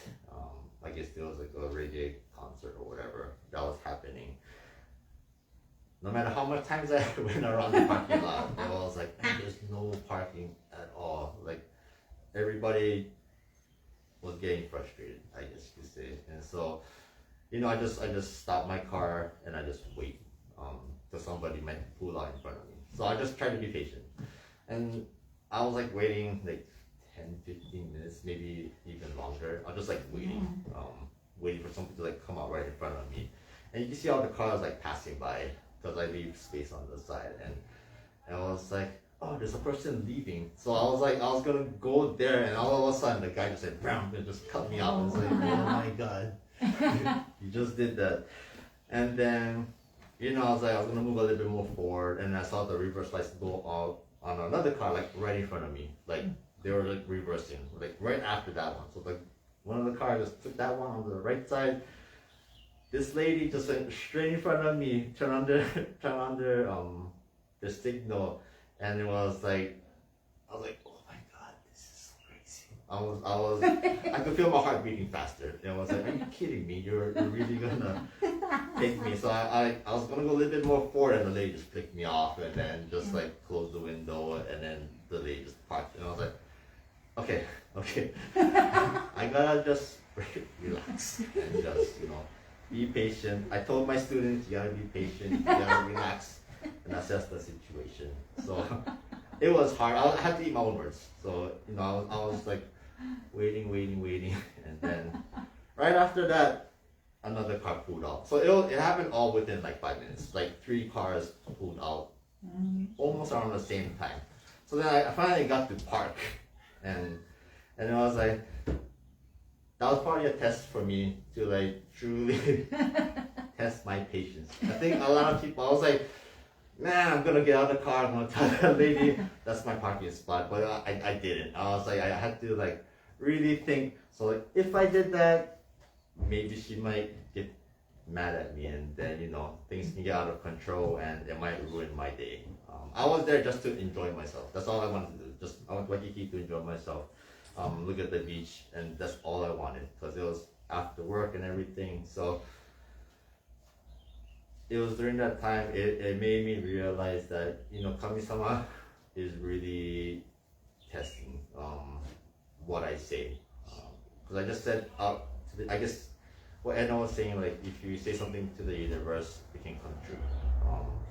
E: I guess there was like a reggae concert or whatever that was happening. No matter how much times I went around the parking lot, it was like, there's no parking at all. Like, everybody was getting frustrated, I guess you could say. And so, I just stopped my car and I just wait till somebody might pull out in front of me. So I just tried to be patient. And I was like waiting like 10-15 minutes, maybe even longer. I was just like waiting, waiting for somebody to like come out right in front of me. And you can see all the cars like passing by, because I leave space on the side, and I was like, oh, there's a person leaving. So I was gonna go there, and all of a sudden the guy just said, "Bam!" and just cut me out. It's like, oh my god, you just did that. And then, I was gonna move a little bit more forward, and I saw the reverse lights go out on another car, like right in front of me. Like they were like reversing, like right after that one. So like one of the cars just took that one on the right side. This lady just went straight in front of me, turned on their the signal, and it was like, I was like, oh my god, this is so crazy. I could feel my heart beating faster. And I was like, are you kidding me? You're really gonna take me? So I was gonna go a little bit more forward, and the lady just flicked me off, and then just like closed the window, and then the lady just parked, and I was like, okay, I gotta just relax and just, be patient. I told my students, you gotta be patient, you gotta relax and assess the situation. So it was hard. I had to eat my own words. So, I was like waiting, and then right after that, another car pulled out. So it happened all within like 5 minutes. Like 3 cars pulled out almost around the same time. So then I finally got to park, and it was like, that was probably a test for me to like truly test my patience. I think a lot of people, I was like, man, I'm gonna get out of the car, I'm gonna tell that lady that's my parking spot, but I didn't. I was like, I had to like really think. So like, if I did that, maybe she might get mad at me, and then things can get out of control, and it might ruin my day. I was there just to enjoy myself. That's all I wanted to do. I want Waikiki to enjoy myself. Look at the beach, and that's all I wanted, because it was after work and everything. So it was during that time, it made me realize that Kami-sama is really testing what I say, because I just said I guess what Edna was saying, like if you say something to the universe, it can come true.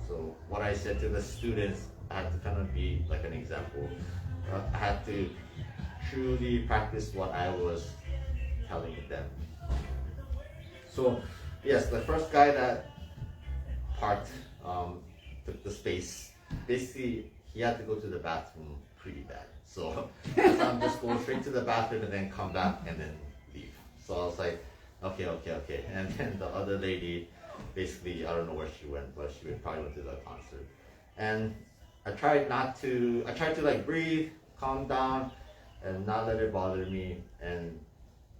E: So what I said to the students, I had to kind of be like an example. I had to truly practice what I was telling them. So yes, the first guy that parked took the space. Basically, he had to go to the bathroom pretty bad. So I'm just going straight to the bathroom and then come back and then leave. So I was like, okay. And then the other lady, basically, I don't know where she went, but she probably went to the concert. And I tried to like breathe, calm down, and not let it bother me. And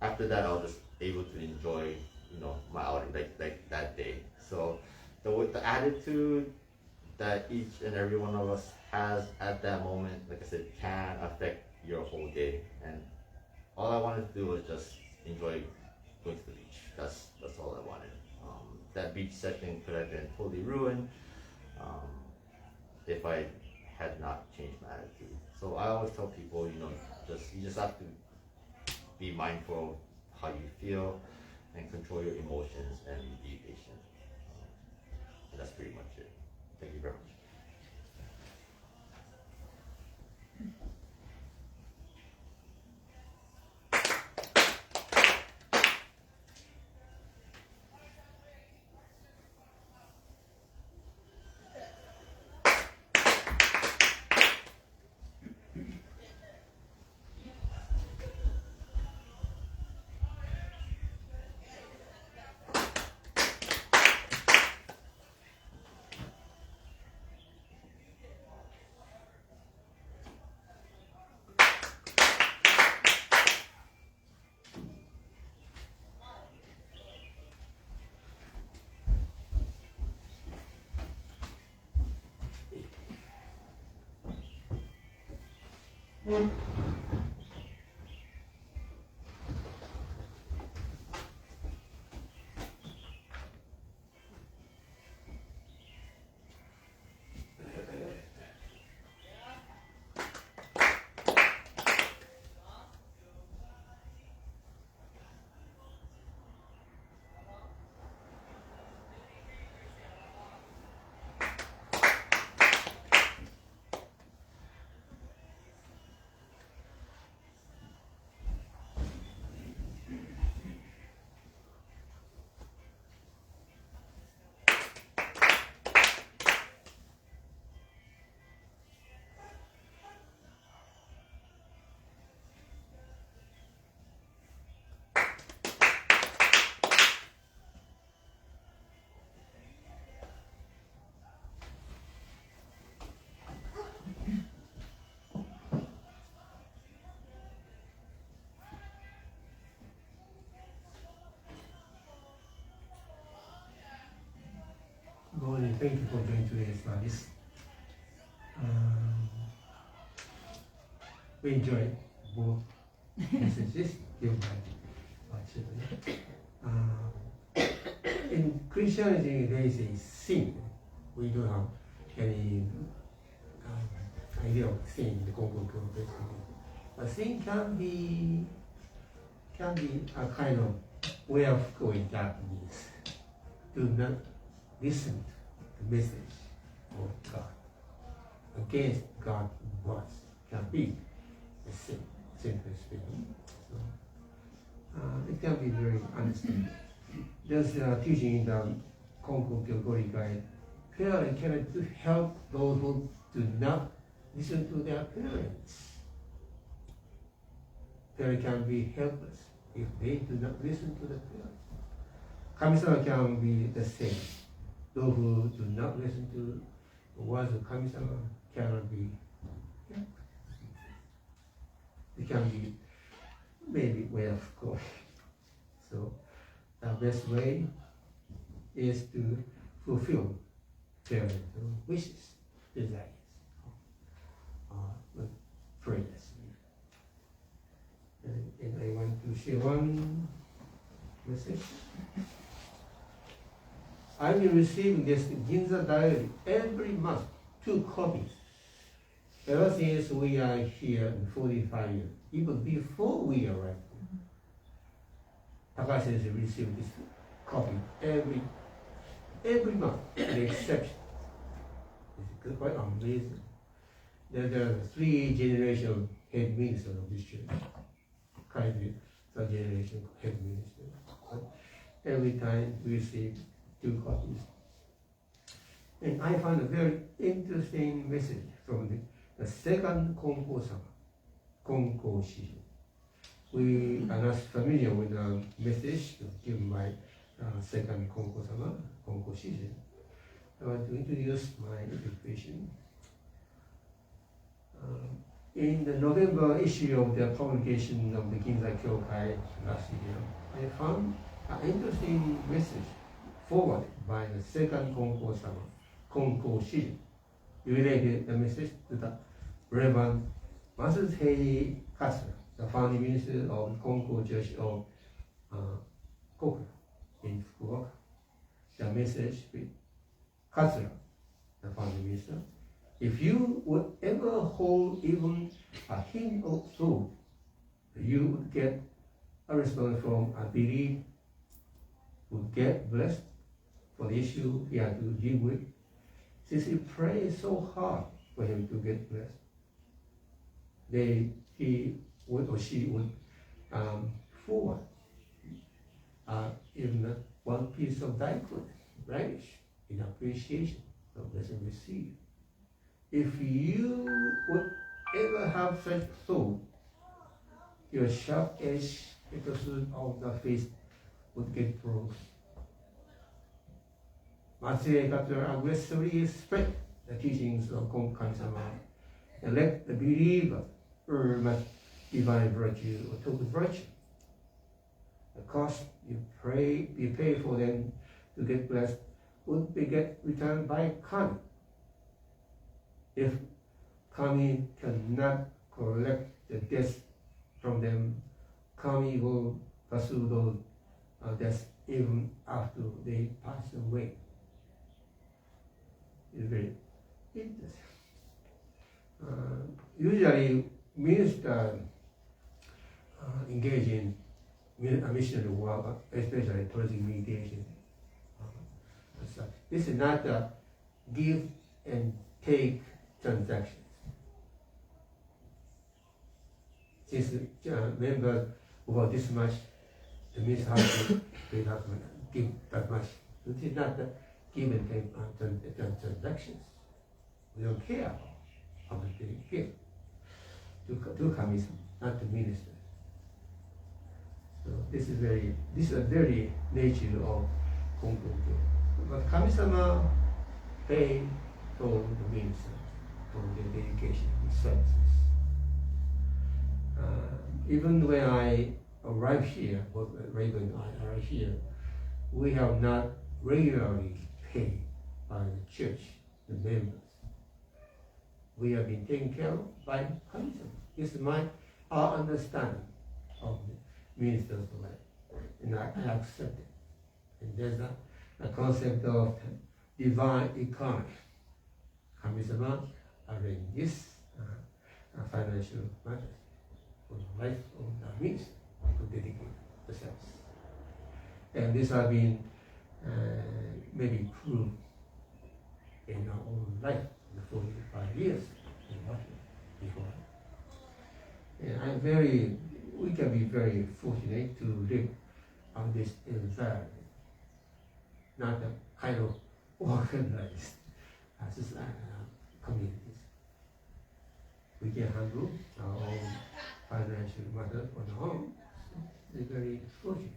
E: after that, I was just able to enjoy, my outing like that day. So the attitude that each and every one of us has at that moment, like I said, can affect your whole day. And all I wanted to do was just enjoy going to the beach. That's all I wanted. That beach session could have been totally ruined if I had not changed my attitude. So I always tell people, you just have to be mindful of how you feel and control your emotions and be patient. And that's pretty much it. Thank you very much.
C: Good morning. Thank you for joining today's studies. We enjoy both messages given by our children. In Christianity, there is a sin. We don't have any idea of sin in the Konkokyo, basically. But sin can be a kind of way of going Japanese. Do not listen to the message of God. Against God's words can be a sin, simply speaking. So, it can be very understandable. There's a teaching in the Konkokyo Gorikai. Parents cannot help those who do not listen to their parents. Parents can be helpless if they do not listen to the parents. Kami-sama can be the same. Those who do not listen to the words of Kami-sama cannot be. It can be maybe way of going. So the best way is to fulfill parents' wishes, desires, with prayers. And I want to share one message. I've been receiving this Ginza diary every month, 2 copies. Ever since we are here in 45 years, even before we arrived. Takashi Sensei received this copy every month, with exception. It's quite amazing. There are 3 generation head ministers of this church. Currently, 3rd generation head minister. Every time we receive 2 copies. And I found a very interesting message from the second Konko-sama, Konko Shi. We are not familiar with the message given by second Konko-sama, Konko Shi. I want to introduce my interpretation. In the November issue of the publication of the Ginza Kyokai last year, I found an interesting message forwarded by the second Konko-sama, Konko Shi. He related the message to the Reverend Masutei Katsura, the founding minister of the Konko Church of Konkokyo in Fukuoka. The message with Katsura, the founding minister: if you would ever hold even a hint of thought, you would get a response from a belief, would get blessed for the issue he had to deal with. Since he prayed so hard for him to get blessed, he would or she would forward even one piece of daikon, radish, in appreciation of blessing received. If you would ever have such thought, your sharp edge episode of the face would get broken. Matsue Katsura aggressively spread the teachings of Konkokyo and let the believer earn much divine virtue or total virtue. The cost you pay for them to get blessed would be get returned by Kami. If Kami cannot collect the debts from them, Kami will pursue those debts even after they pass away. It's very interesting. Usually, ministers engage in a missionary work, especially towards mediation. So this is not a give and take transactions. Since members who are this much, the minister has to pay that much, give that much. This is not the give and take transactions. We don't care how much they give to Kami-sama, not to minister. So this is a very nature of Konkokyo. But Kami-sama pay for the minister for their dedication and services. Even when I arrive here, both Raven and I are here, we have not regularly paid by the church, the members. we have been taken care of by Kami-sama. This is our understanding of the ministers of life, and I accept it. And there's a concept of divine economy. Kami-sama arranges financial matters for the life of the minister to dedicate themselves. And this has been maybe proved in our own life, the 45 years in working before. And we can be very fortunate to live on this environment, not a kind of organized communities. We can handle our own financial matters on our own. We're very fortunate.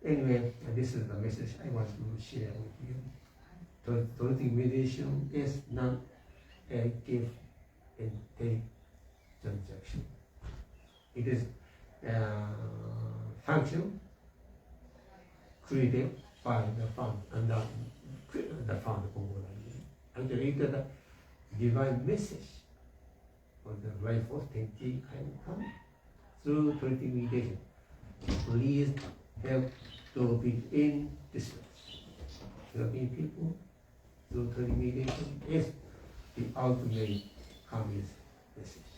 C: Anyway, this is the message I want to share with you. Tolerating meditation is not a give and take transaction. It is a function created by the founder and the founder of Konko Daijin. And created a divine message for the life of Tenchi Kaimu through tolerating meditation. Please help to be in distress. Helping people through tolerating meditation is the ultimate communist message.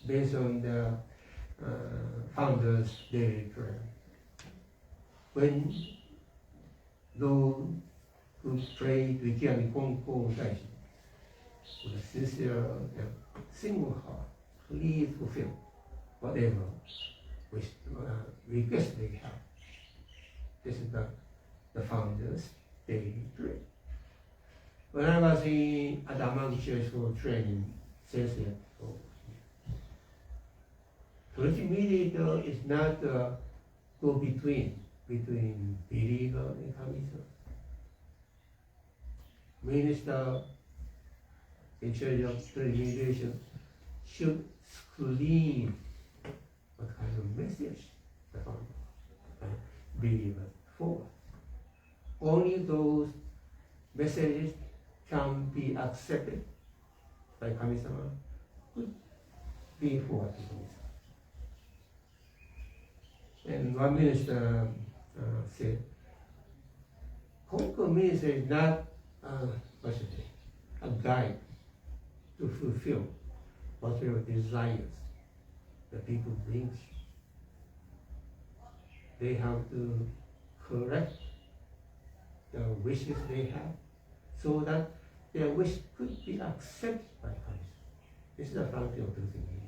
C: Based on the founder's daily prayer. When those who pray to Ikigami Konko Daijin with a sincere and single heart, please fulfill whatever request they have. This is the founder's daily prayer. When I was at the Amman Church for training, Sensei told me, spiritual mediator is not go between believer and Kami-sama. Minister in charge of spiritual mediation should screen what kind of message the believer forward. Only those messages can be accepted by Kami-sama could be forwarded to Kami-sama. And one minister said, Konko minister is not a guide to fulfill whatever desires the people brings. They have to correct the wishes they have so that their wish could be accepted by Kami-sama. This is the function of truth mediation.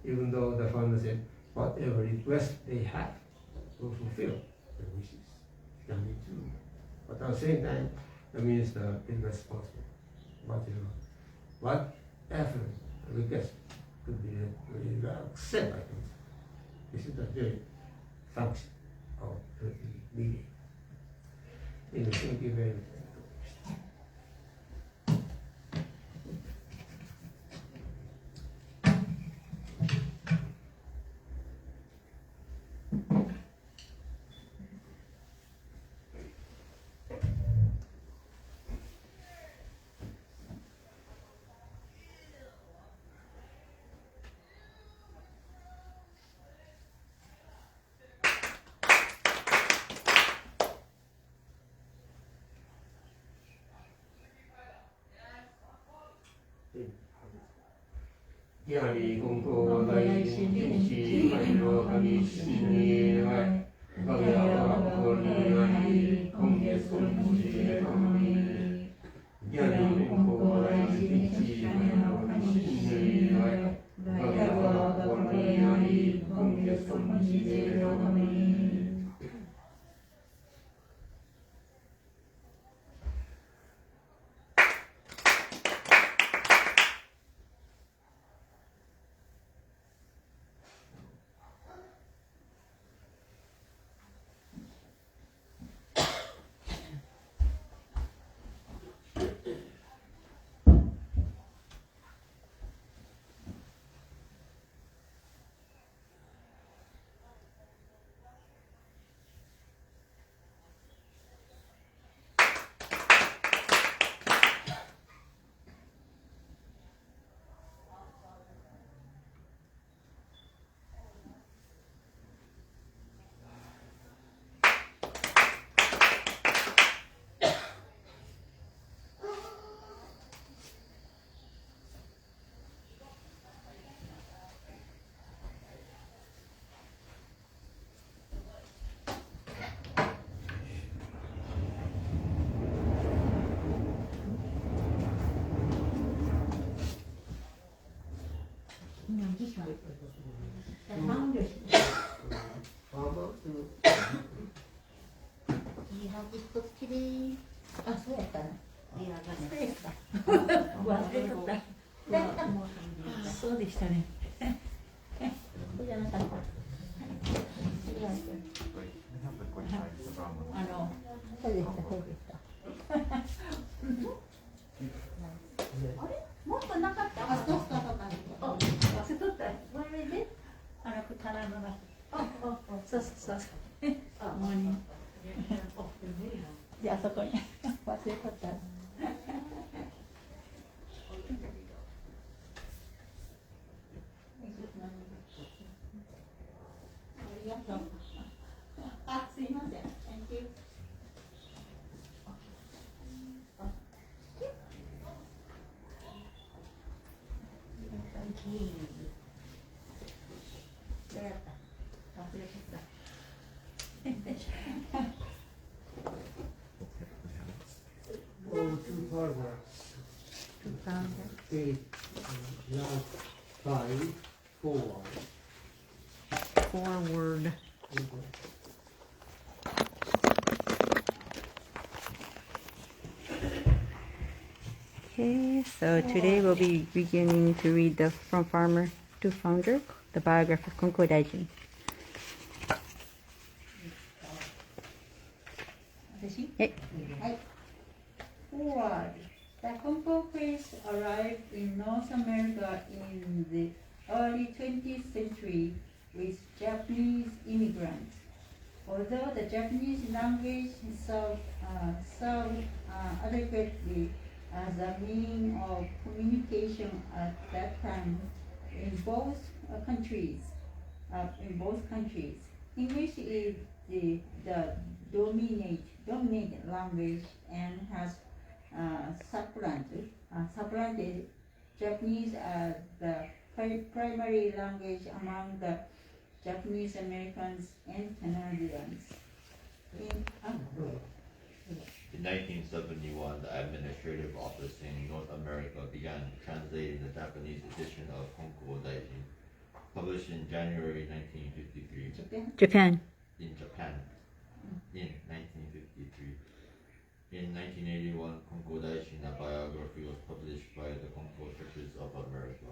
C: Even though the founder said whatever request they have will fulfill the wishes can be true. But at the same time, the minister is responsible. What effort request could be accepted by Kami-sama. This is the very function of truth mediation. Anyway, thank you very much. Ikigami Konko Daijin Tenchi Kaino Kami Shinni Wai Bhagavata Koni Konkokyo Kami Ikigami Konko Daijin Tenchi Kaino Kami Shinni Wai Bhagavata Koni Konkokyo Kami.
D: The founders. Do you have this book today? あ、そうやったな。そうですか。忘れとった。そうでしたね。そうじゃなかった。そうでした、そうでした。あれもっとなかった。あ、そうそうそう。あ、忘れとった。これで、棚の中。そうそうそう。もうね。じゃあそこに忘れとった。ありがとう。あ、すいません。Thank you. Thank you. どうやった？忘れちゃった。
C: Two paragraphs. 8, last 5, forward.
B: Forward.
F: Okay, so today we'll be beginning to read the From Farmer to Founder, the biography of Konko Daijin. Hey.
D: Forward. The Konkokyo arrived in North America in the early 20th century with Japanese immigrants. Although the Japanese language served adequately as a means of communication at that time in both countries, English is the dominant language and has supplanted Japanese as the primary language among the Japanese Americans and Canadians.
E: In 1971, the Administrative Office in North America began translating the Japanese edition of Konko Daijin, published in January 1953.
F: Japan.
E: In Japan, in 1953. In 1981, Konko Daijin, a biography, was published by the Konko Churches of America.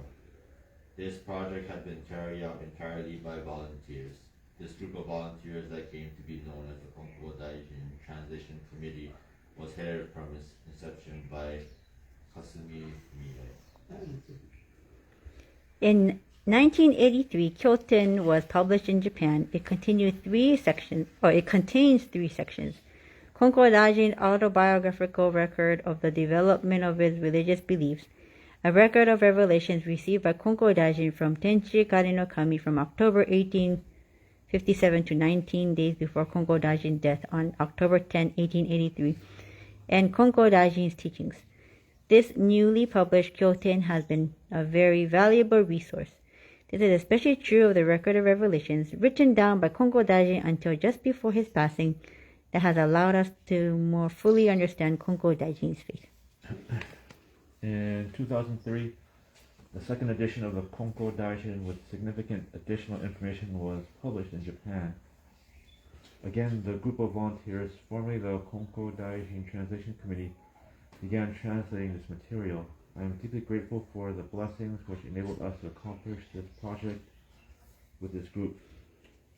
E: This project had been carried out entirely by volunteers. This group of volunteers that came to be known as the Konko Daijin Translation Committee was headed from its inception by Kasumi Mie.
F: In 1983, Kyoten was published in Japan. It contains 3 sections. Konko Daijin's autobiographical record of the development of his religious beliefs, a record of revelations received by Konko Daijin from Tenchi Kari no Kami from October 1857 to 19 days before Konko Daijin's death on October 10, 1883, and Konko Daijin's teachings. This newly published Kyoten has been a very valuable resource. This is especially true of the record of revelations written down by Konko Daijin until just before his passing, that has allowed us to more fully understand Konko Daijin's faith.
G: In 2003, the second edition of the Konko Daijin with significant additional information was published in Japan. Again, the group of volunteers, formerly the Konko Daijin Translation Committee, began translating this material. I am deeply grateful for the blessings which enabled us to accomplish this project with this group.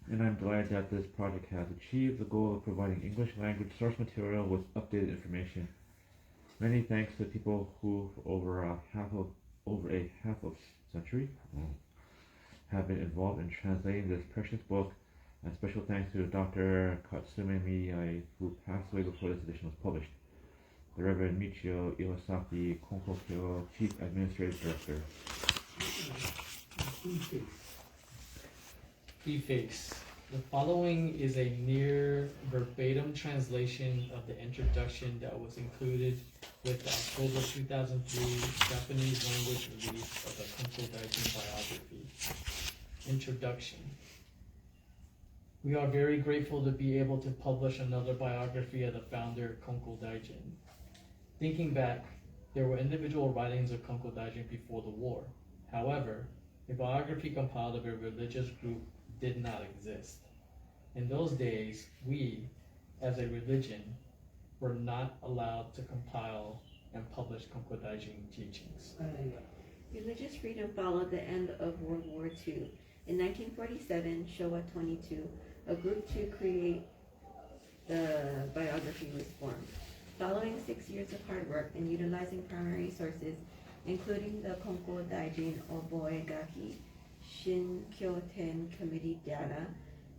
G: And I'm glad that this project has achieved the goal of providing English language source material with updated information. Many thanks to people who, for over a half of century, have been involved in translating this precious book. And special thanks to Dr. Katsume Miyai, who passed away before this edition was published. The Reverend Michio Iwasaki, Konkokyo Chief Administrative Director.
H: Prefix. The following is a near verbatim translation of the introduction that was included with the October 2003 Japanese language release of the Konko Daijin biography. Introduction. We are very grateful to be able to publish another biography of the founder, Konko Daijin. Thinking back, there were individual writings of Konko Daijin before the war. However, a biography compiled of a religious group did not exist. In those days, we, as a religion, were not allowed to compile and publish Konko Daijin teachings.
I: Religious freedom followed the end of World War II. In 1947, Showa 22, a group to create the biography was formed. Following 6 years of hard work and utilizing primary sources, including the Konko Daijin Oboegaki, Shinkyoten Committee data,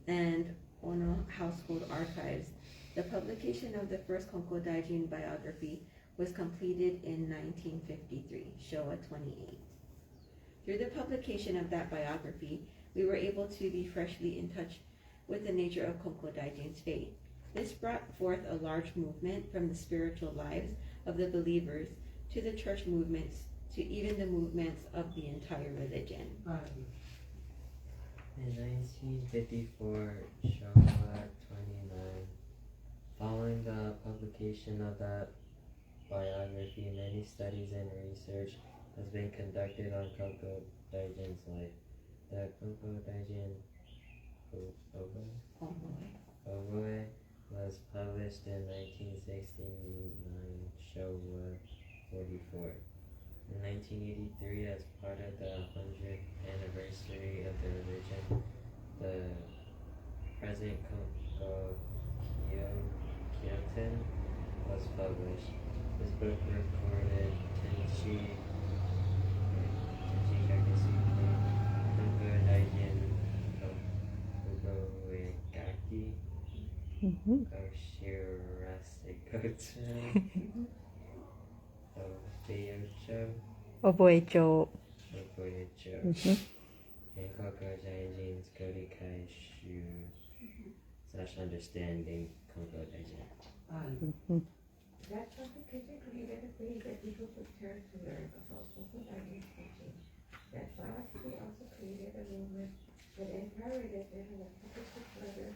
I: and Ono Household Archives, the publication of the first Konko Daijin biography was completed in 1953, Showa 28. Through the publication of that biography, we were able to be freshly in touch with the nature of Konko Daijin's faith. This brought forth a large movement from the spiritual lives of the believers to the church movements to even the movements of the entire religion.
J: In 1954, Showa 29, following the publication of that biography, many studies and research has been conducted on Konko Daijin's life. The Konko Daijin Oboe was published in 1969, Showa 44. In 1983, as part of the 100th anniversary of the religion, the present Konkokyo was published. This book recorded Tenchi Konko Daijin Oboegaki
F: Oboecho.
J: And Konko Daijin's Kodikai /understanding Konko Daijin.
B: That publication created a page that people could turn to learn about Konko Daijin's teaching. That biography also created a movement that encouraged religion and people to further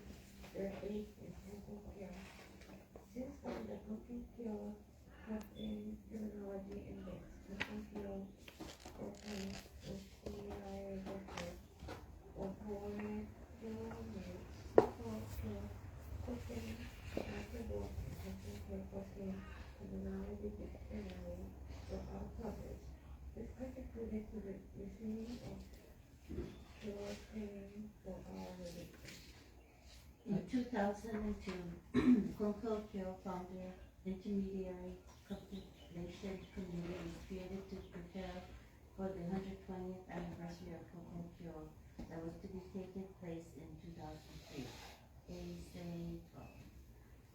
B: their faith in Konkokyo. Since then, the Konkokyo have been terminology index. Konkokyo open OCI record or Konkokyo makes Konkokyo open after both Konkokyo open terminology dictionary for all published. This contributed to the listening of pure training for all religions.
A: In 2002, Konkokyo founder intermediary compilation committee was created to prepare for the 120th anniversary of Konkokyo that was to be taking place in 2003.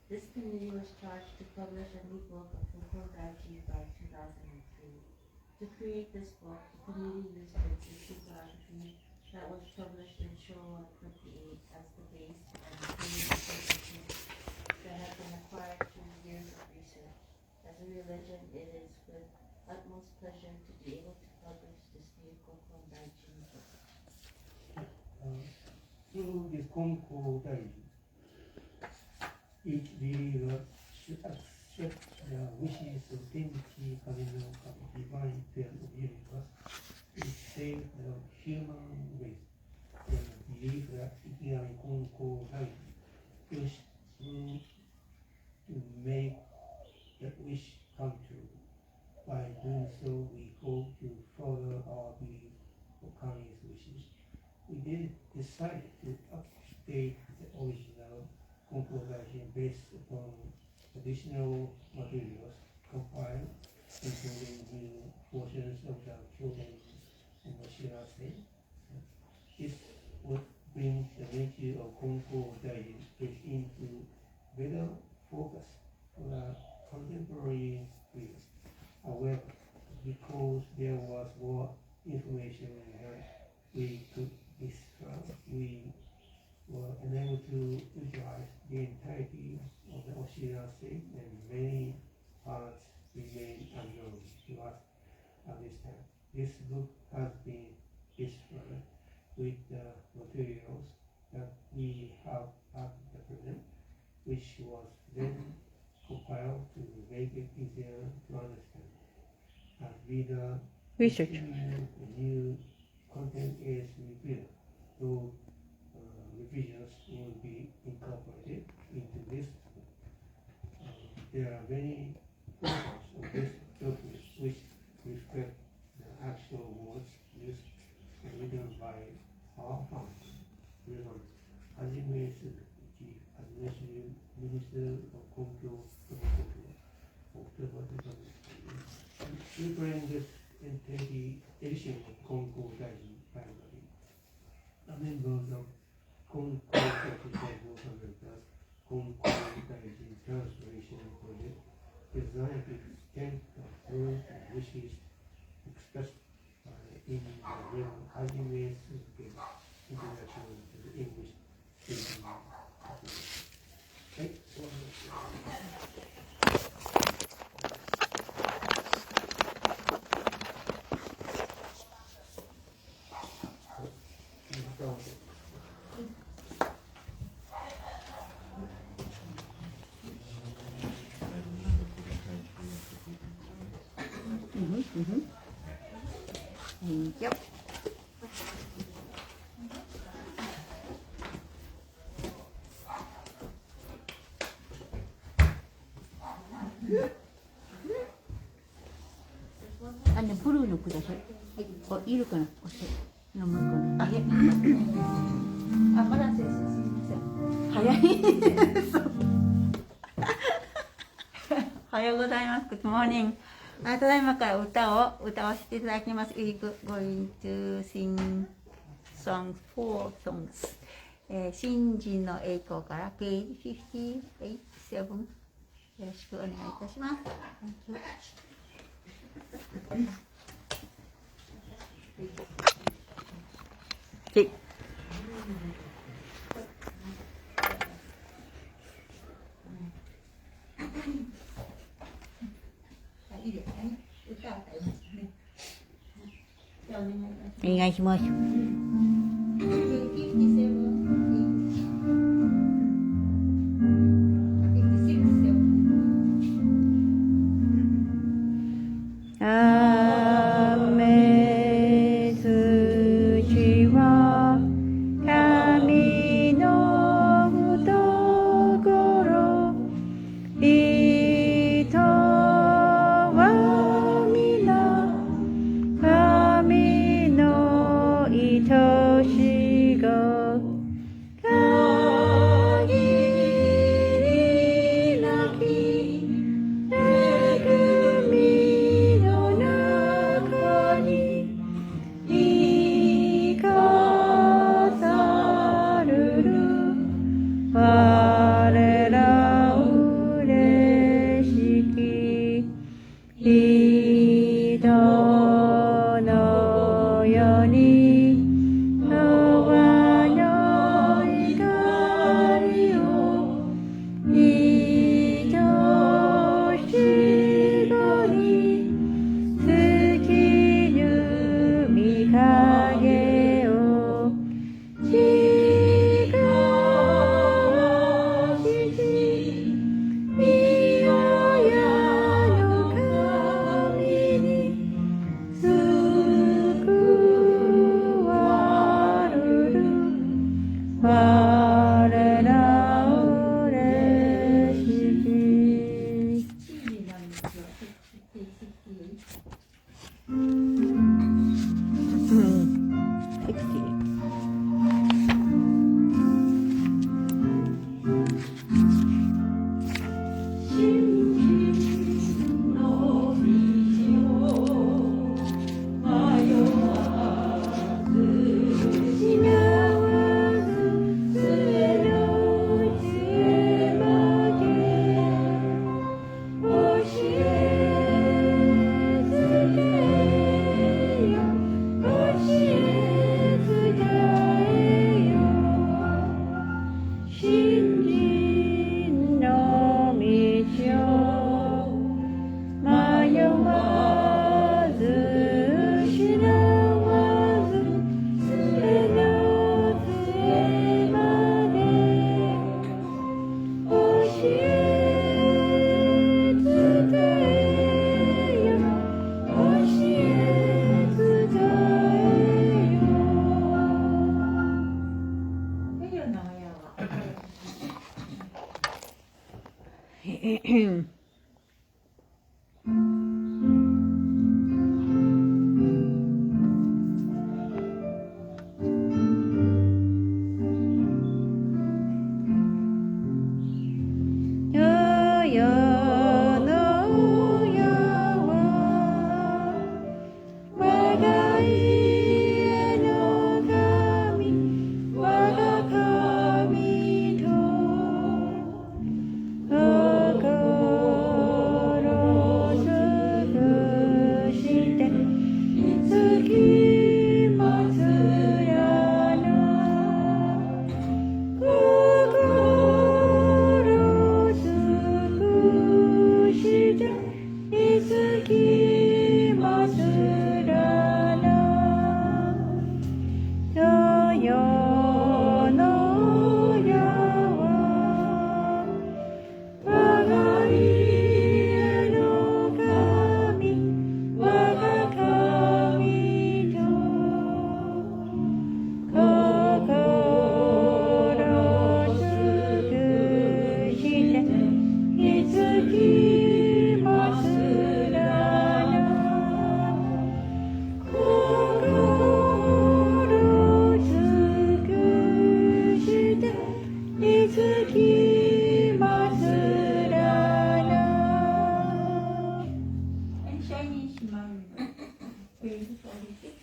A: This committee was charged to publish a new book of Konko Daijin by 2003. To create this book, the committee used the existing biography that was published in Showa 28 as the base and information that have been acquired through years of research. As a religion, it is with utmost pleasure to be able to publish this new Konko Daijin book.
C: Through the Konko Daijin, each believer should accept the wishes of Tenchi Kardinal divine plan of universe to save the human race, and believe that Ikigami Konko Daijin will to make that wish come true. By doing so, we hope to further our belief of Kami's wishes. We then decided to update the original Konko Daijin based upon additional materials compiled, including new portions of the Kyoden and Shirase. This would bring the nature of Konko Daijin into better focus for the contemporary readers. However, because there was more information that we could describe, we were unable to utilize the entirety of the Oshirase, and many parts remain unknown to us at this time. This book has been described with the materials that we have at the present, which was then compiled to make it easier to understand. As reader
F: Research.
C: continue a new content is clear. So revisions will be incorporated into this. There are many portions of this document which reflect the actual words used and written by our founder, Reverend Hajime Suzuki, Administrative Minister of Konkokyo, October 2020. Preparing this entity edition of Konko Daijin primarily, members of Konkokyo Work America's Konko Daijin Translation Project designed to extend the words and wishes expressed in the Reverend Hajime Suzuki International to the English speaking. Okay.
F: Thank you.ブルーのください。はい、いるかな。飲むかな。あ、いや。あ、まだ先生すみません。早い。そうおはようございます。Good morning。ただいまから歌わせていただきます。We're going to sing songs, 4 songs。新人の栄光からページ58、7。よろしくお願いいたします。はいお願いします。糸
D: And Chinese Shimano, page 46.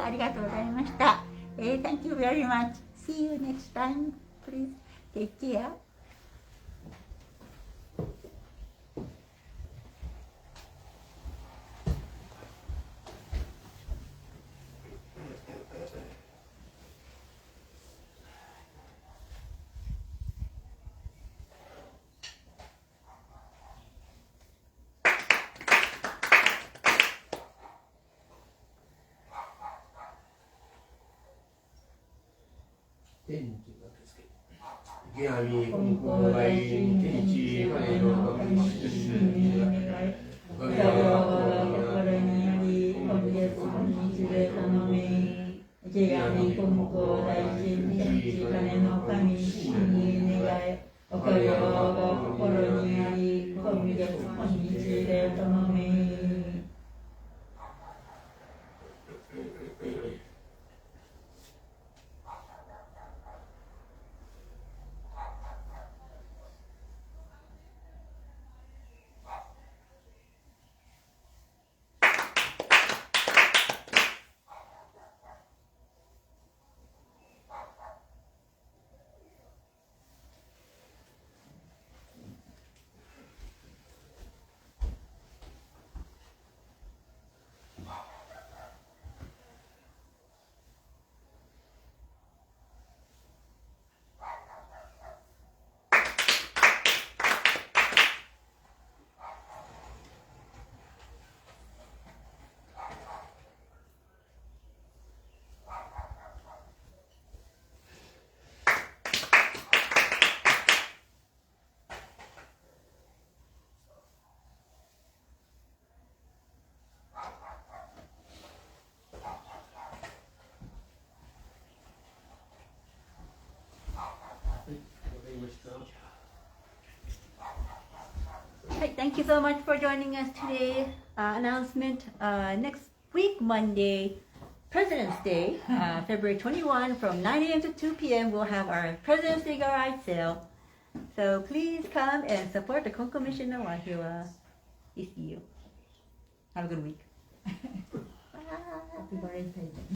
D: ありがとうございました。Thank you very much. See you next time. Please take care.
C: 天地がですけど、池上金光大臣天地金の神主におかげは心にあり、今月今日で頼み、池上金光大臣天地金の神主に願い、おかげは心にあり、今月今日で頼み。Right, thank you so much for joining us today. Announcement next week, Monday, President's Day, February 21, from 9 a.m. to 2 p.m. We'll have our President's Day garage sale. So please come and support the Konko Mission no Wahila. We see you. Have a good week. Bye. Happy birthday.